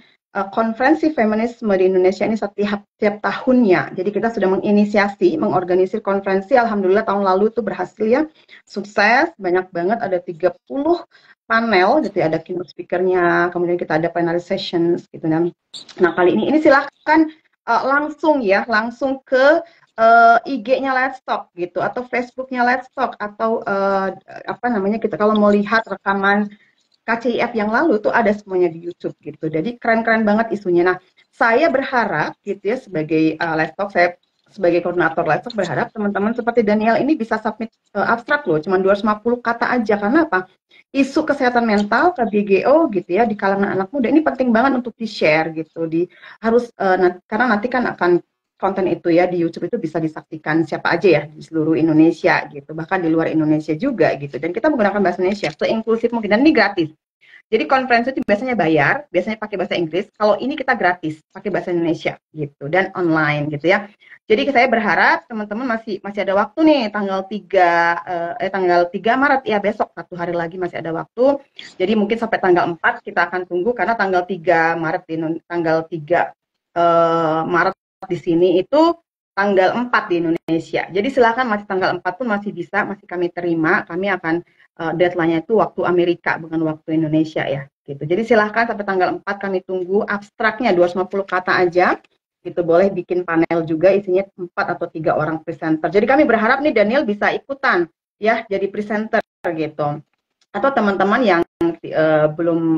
konferensi feminisme di Indonesia ini setiap tahunnya. Jadi kita sudah menginisiasi, mengorganisir konferensi. Alhamdulillah tahun lalu itu berhasil ya, sukses, banyak banget, ada 30 panel gitu ya, ada keynote speaker-nya, kemudian kita ada plenary sessions gitu. Nah kali ini silahkan langsung ke IG-nya Let's Talk gitu, atau Facebook-nya Let's Talk, atau apa namanya, kita kalau mau lihat rekaman KCIF yang lalu tuh ada semuanya di YouTube gitu. Jadi keren-keren banget isunya. Nah, saya berharap gitu ya, sebagai Let's Talk, saya sebagai koordinator Let's Talk berharap teman-teman seperti Daniel ini bisa submit abstrak loh, cuma 250 kata aja. Karena apa? Isu kesehatan mental, KBGO gitu ya, di kalangan anak muda ini penting banget untuk di-share gitu. Karena nanti kan akan konten itu ya di YouTube itu bisa disaksikan siapa aja ya di seluruh Indonesia gitu, bahkan di luar Indonesia juga gitu. Dan kita menggunakan bahasa Indonesia seinklusif mungkin, dan ini gratis. Jadi konferensi itu biasanya bayar, biasanya pakai bahasa Inggris. Kalau ini kita gratis, pakai bahasa Indonesia gitu, dan online gitu ya. Jadi saya berharap teman-teman masih ada waktu nih, tanggal 3 Maret ya, besok, 1 hari lagi masih ada waktu. Jadi mungkin sampai tanggal 4 kita akan tunggu, karena tanggal 3 Maret Maret di sini itu tanggal 4 di Indonesia. Jadi silakan, masih tanggal 4 pun masih bisa, masih kami terima. Kami akan deadline-nya itu waktu Amerika, bukan waktu Indonesia ya. Gitu. Jadi silahkan sampai tanggal 4 kami tunggu abstraknya 250 kata aja. Gitu, boleh bikin panel juga isinya 4 atau 3 orang presenter. Jadi kami berharap nih Daniel bisa ikutan ya jadi presenter gitu. Atau teman-teman yang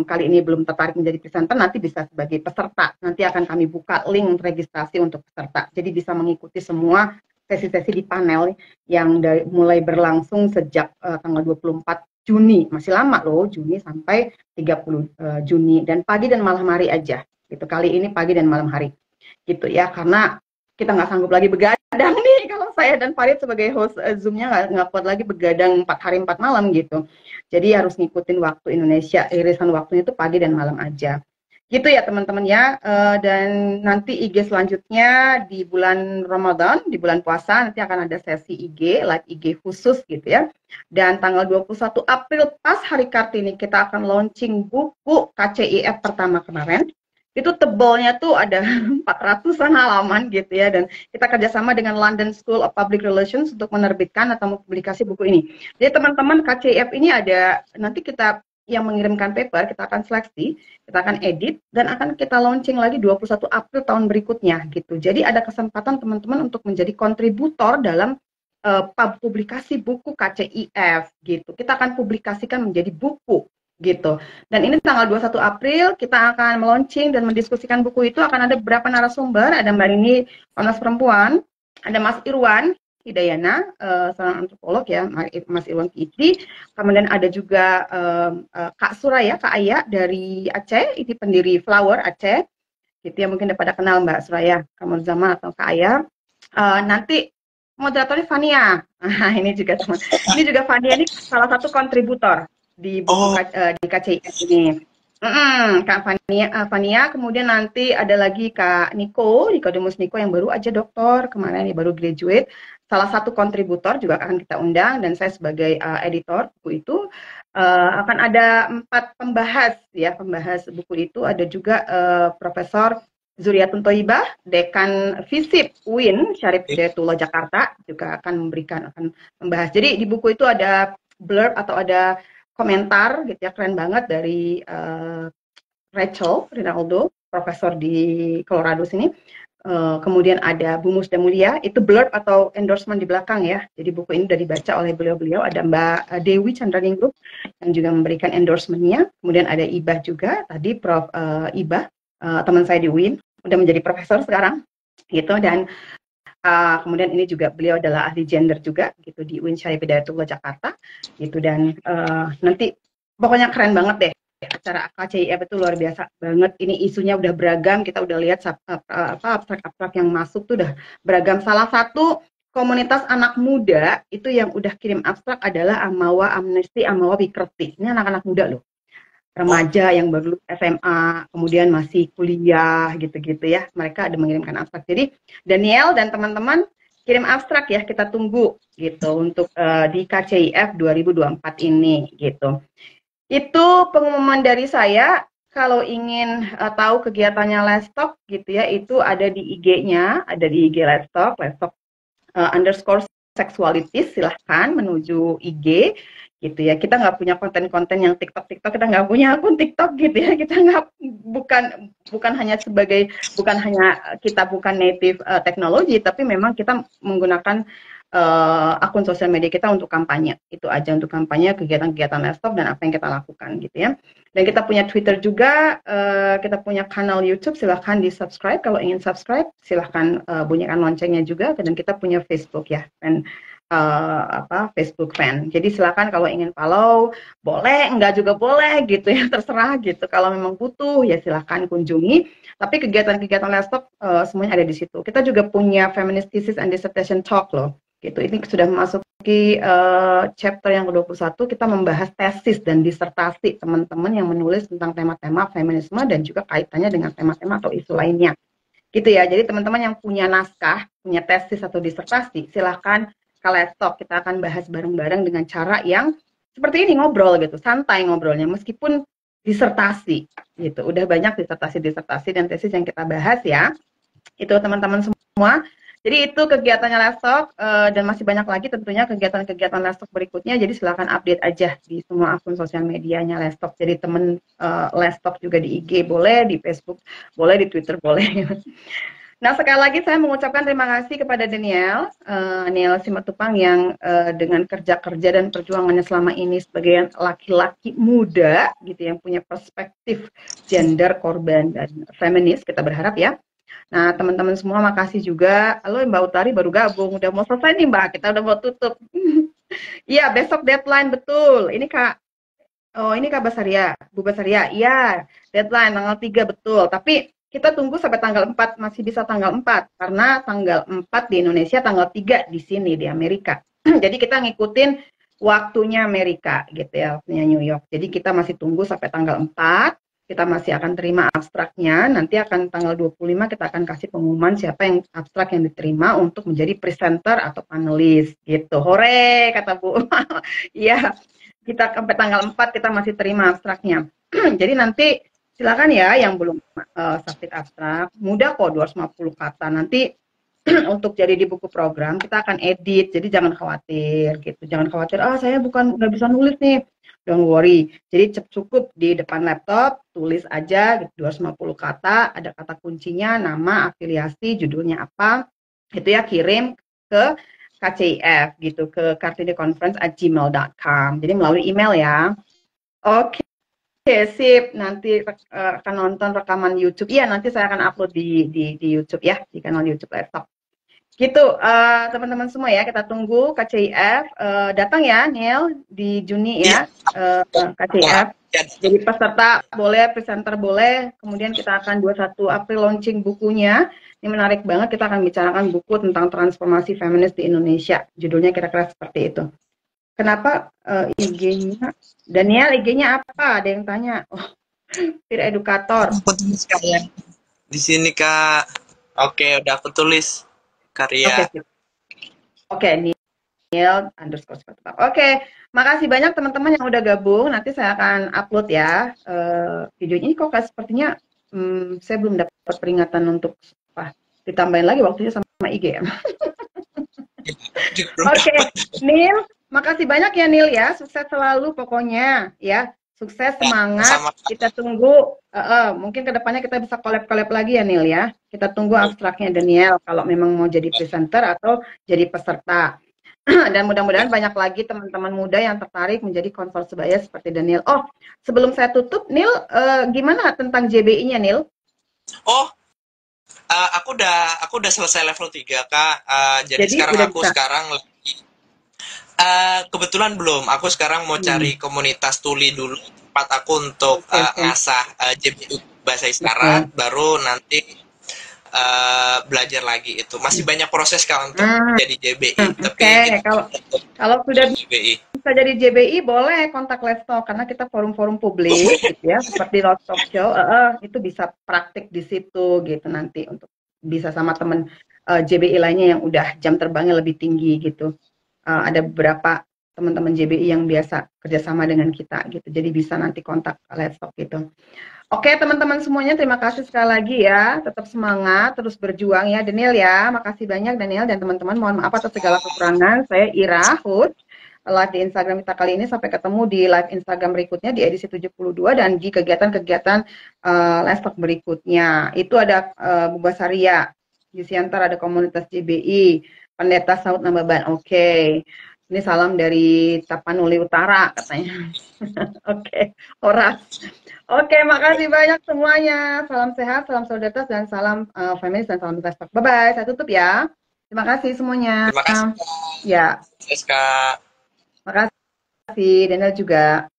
kali ini belum tertarik menjadi presenter, nanti bisa sebagai peserta. Nanti akan kami buka link registrasi untuk peserta. Jadi bisa mengikuti semua sesi-sesi di panel yang mulai berlangsung sejak tanggal 24 Juni. Masih lama loh, Juni sampai 30 Juni. Dan pagi dan malam hari aja. Gitu. Kali ini pagi dan malam hari. Gitu ya, karena kita nggak sanggup lagi begadang nih. Kalau saya dan Farid sebagai host Zoom-nya nggak kuat lagi begadang 4 hari 4 malam gitu. Jadi harus ngikutin waktu Indonesia, irisan waktunya itu pagi dan malam aja. Gitu ya teman-teman ya. Dan nanti IG selanjutnya di bulan Ramadan, di bulan puasa, nanti akan ada sesi IG, live IG khusus gitu ya. Dan tanggal 21 April pas Hari Kartini kita akan launching buku KCIF pertama kemarin. Itu tebalnya tuh ada 400-an halaman gitu ya, dan kita kerjasama dengan London School of Public Relations untuk menerbitkan atau mempublikasi buku ini. Jadi teman-teman, KCIF ini ada, nanti kita yang mengirimkan paper, kita akan seleksi, kita akan edit, dan akan kita launching lagi 21 April tahun berikutnya gitu. Jadi ada kesempatan teman-teman untuk menjadi kontributor dalam publikasi buku KCIF gitu. Kita akan publikasikan menjadi buku gitu. Dan ini tanggal 21 April kita akan meluncing dan mendiskusikan buku itu. Akan ada beberapa narasumber, ada Mbak Rini, Komnas Perempuan, ada Mas Irwan Hidayana, seorang antropolog ya, Mas Irwan Kidri, kemudian ada juga Kak Suraya, Kak Aya dari Aceh, ini pendiri Flower Aceh, gitu ya, mungkin udah pada kenal Mbak Suraya Kamal Zaman atau Kak Aya. Nanti moderatornya Fania, ini juga teman, ini juga Fania, ini salah satu kontributor di buku di KCIF ini. Kak Fania, kemudian nanti ada lagi Kak Nikodemus Niko yang baru aja doktor, kemarin ya baru graduate. Salah satu kontributor juga akan kita undang, dan saya sebagai editor buku itu. Akan ada 4 pembahas ya, pembahas buku itu. Ada juga Profesor Zuriatun Thoibah, Dekan FISIP UIN Syarif Hidayatullah Jakarta juga akan membahas. Jadi di buku itu ada blurb atau ada komentar gitu ya, keren banget dari Rachel Rinaldo, profesor di Colorado sini. Kemudian ada Bu Musda Mulia, itu blurb atau endorsement di belakang ya. Jadi buku ini sudah dibaca oleh beliau-beliau. Ada Mbak Dewi Chandraningrum yang juga memberikan endorsementnya. Kemudian ada Ibah juga, tadi Prof. Ibah, teman saya di UIN, udah menjadi profesor sekarang, gitu. Dan kemudian ini juga beliau adalah ahli gender juga, gitu di UIN Syarif Hidayatullah Jakarta, gitu. Dan nanti pokoknya keren banget deh. Acara KCIF itu luar biasa banget. Ini isunya udah beragam. Kita udah lihat abstrak-abstrak yang masuk tuh udah beragam. Salah satu komunitas anak muda itu yang udah kirim abstrak adalah Amawa Amnesty Amawa Wikerti. Ini anak-anak muda loh, remaja yang baru SMA, kemudian masih kuliah gitu-gitu ya. Mereka ada mengirimkan abstrak. Jadi Daniel dan teman-teman kirim abstrak ya, kita tunggu gitu untuk di KCIF 2024 ini gitu. Itu pengumuman dari saya. Kalau ingin tahu kegiatannya Lestalk gitu ya, itu ada di IG-nya, ada di IG Lestalk, Lestalk _sexualities, silahkan menuju IG gitu ya. Kita nggak punya konten-konten yang TikTok, kita nggak punya akun TikTok gitu ya. Kita nggak bukan hanya kita bukan native teknologi, tapi memang kita menggunakan akun sosial media kita untuk kampanye. Itu aja, untuk kampanye kegiatan-kegiatan Lestalk dan apa yang kita lakukan gitu ya. Dan kita punya Twitter juga, kita punya kanal YouTube, silahkan di subscribe. Kalau ingin subscribe silahkan bunyikan loncengnya juga. Dan kita punya Facebook ya, dan Facebook fan. Jadi silakan kalau ingin follow, boleh, enggak juga boleh gitu ya, terserah gitu. Kalau memang butuh ya silahkan kunjungi. Tapi kegiatan-kegiatan Lestalk semuanya ada di situ. Kita juga punya Feminist Thesis and Dissertation Talk loh. Gitu. Ini sudah memasuki chapter yang ke-21, kita membahas tesis dan disertasi teman-teman yang menulis tentang tema-tema feminisme dan juga kaitannya dengan tema-tema atau isu lainnya. Gitu ya. Jadi teman-teman yang punya naskah, punya tesis atau disertasi, silahkan ke Lestalk. Kita akan bahas bareng-bareng dengan cara yang seperti ini, ngobrol gitu, santai ngobrolnya meskipun disertasi gitu. Udah banyak disertasi dan tesis yang kita bahas ya. Itu teman-teman semua. Jadi itu kegiatannya Lestalk, dan masih banyak lagi tentunya kegiatan-kegiatan Lestalk berikutnya. Jadi silakan update aja di semua akun sosial medianya Lestalk. Jadi teman Lestalk juga di IG boleh, di Facebook boleh, di Twitter boleh. Nah, sekali lagi saya mengucapkan terima kasih kepada Daniel Simatupang yang dengan kerja-kerja dan perjuangannya selama ini sebagai laki-laki muda gitu yang punya perspektif gender, korban, dan feminis, kita berharap ya. Nah, teman-teman semua makasih juga. Halo, Mbak Utari baru gabung, udah mau selesai nih Mbak, kita udah mau tutup. Iya, besok deadline, betul. Ini Kak, ini Kak Basaria, Bu Basaria, iya, deadline tanggal 3 betul. Tapi kita tunggu sampai tanggal 4, masih bisa tanggal 4, karena tanggal 4 di Indonesia, tanggal 3 di sini, di Amerika. Jadi kita ngikutin waktunya Amerika gitu ya, waktunya New York. Jadi kita masih tunggu sampai tanggal 4, kita masih akan terima abstraknya, nanti akan tanggal 25 kita akan kasih pengumuman siapa yang abstrak yang diterima untuk menjadi presenter atau panelis gitu. Hore, kata Bu. Iya, kita sampai tanggal 4 kita masih terima abstraknya. Jadi nanti silakan ya yang belum submit abstrak, mudah kok 250 kata. Nanti untuk jadi di buku program kita akan edit, jadi jangan khawatir gitu. Jangan khawatir, saya nggak bisa nulis nih. Don't worry. Jadi cukup di depan laptop tulis aja gitu, 250 kata, ada kata kuncinya, nama, afiliasi, judulnya apa. Itu ya, kirim ke KCIF gitu, ke kartideconference@gmail.com. Jadi melalui email ya. Oke. Sip. Nanti akan nonton rekaman YouTube. Iya, nanti saya akan upload di YouTube ya, di kanal YouTube Laptop. Gitu, teman-teman semua ya, kita tunggu KCIF. Datang ya, Neil, di Juni ya, KCIF. Jadi peserta boleh, presenter boleh. Kemudian kita akan 21 April launching bukunya. Ini menarik banget, kita akan bicarakan buku tentang transformasi feminis di Indonesia. Judulnya kira-kira seperti itu. Kenapa IG-nya? Daniel, IG-nya apa? Ada yang tanya. Oh, peer edukator. Di sini Kak. Oke, udah aku tulis karya. Oke, Neil _. Oke, makasih banyak teman-teman yang udah gabung. Nanti saya akan upload ya videonya. Ini kok sepertinya saya belum dapat peringatan untuk ditambahin lagi waktunya sama IG ya. Aku juga belum Oke, dapat. Nil, makasih banyak ya Nil ya. Sukses selalu pokoknya ya. Sukses, semangat. Sama Kita tunggu. Mungkin kedepannya kita bisa collab-collab lagi ya Nil ya. Kita tunggu abstraknya Daniel kalau memang mau jadi presenter atau jadi peserta. Dan mudah-mudahan banyak lagi teman-teman muda yang tertarik menjadi konsul sebaya seperti Daniel. Oh, sebelum saya tutup, Nil, gimana tentang JBI-nya Nil? Oh, aku udah selesai level 3 Kak. Jadi Jadi sekarang udah aku bisa. sekarang kebetulan belum. Aku sekarang mau Hmm, cari komunitas tuli dulu tempat aku untuk oke, oke. ngasah JBU bahasa isyarat, Betul. baru nanti belajar lagi itu. Masih banyak proses Kak untuk Hmm, jadi JBI, oke. tapi itu Kalau sudah JBI. bisa jadi JBI boleh kontak Let's Talk karena kita forum-forum publik gitu ya seperti Let's Talk Show itu bisa praktik di situ gitu nanti untuk bisa sama temen JBI lainnya yang udah jam terbangnya lebih tinggi gitu. Ada beberapa teman-teman JBI yang biasa kerjasama dengan kita gitu jadi bisa nanti kontak Let's Talk gitu. Oke teman-teman semuanya terima kasih sekali lagi ya tetap semangat terus berjuang ya Daniel ya makasih banyak Daniel dan teman-teman mohon maaf atas segala kekurangan saya Ira host live di Instagram kita kali ini. Sampai ketemu di live Instagram berikutnya di edisi 72 dan di kegiatan-kegiatan live talk berikutnya. Itu ada Bu Basaria, Yusiantar ada komunitas JBI, Pendeta Saud Nambaban. Oke. Ini salam dari Tapanuli Utara katanya. Oke, Oras. Oke, makasih banyak semuanya. Salam sehat, salam solidaritas, dan salam feminis, dan salam investasi. Bye-bye, saya tutup ya. Terima kasih semuanya. Terima kasih Ya, Kak. makasih Daniel juga.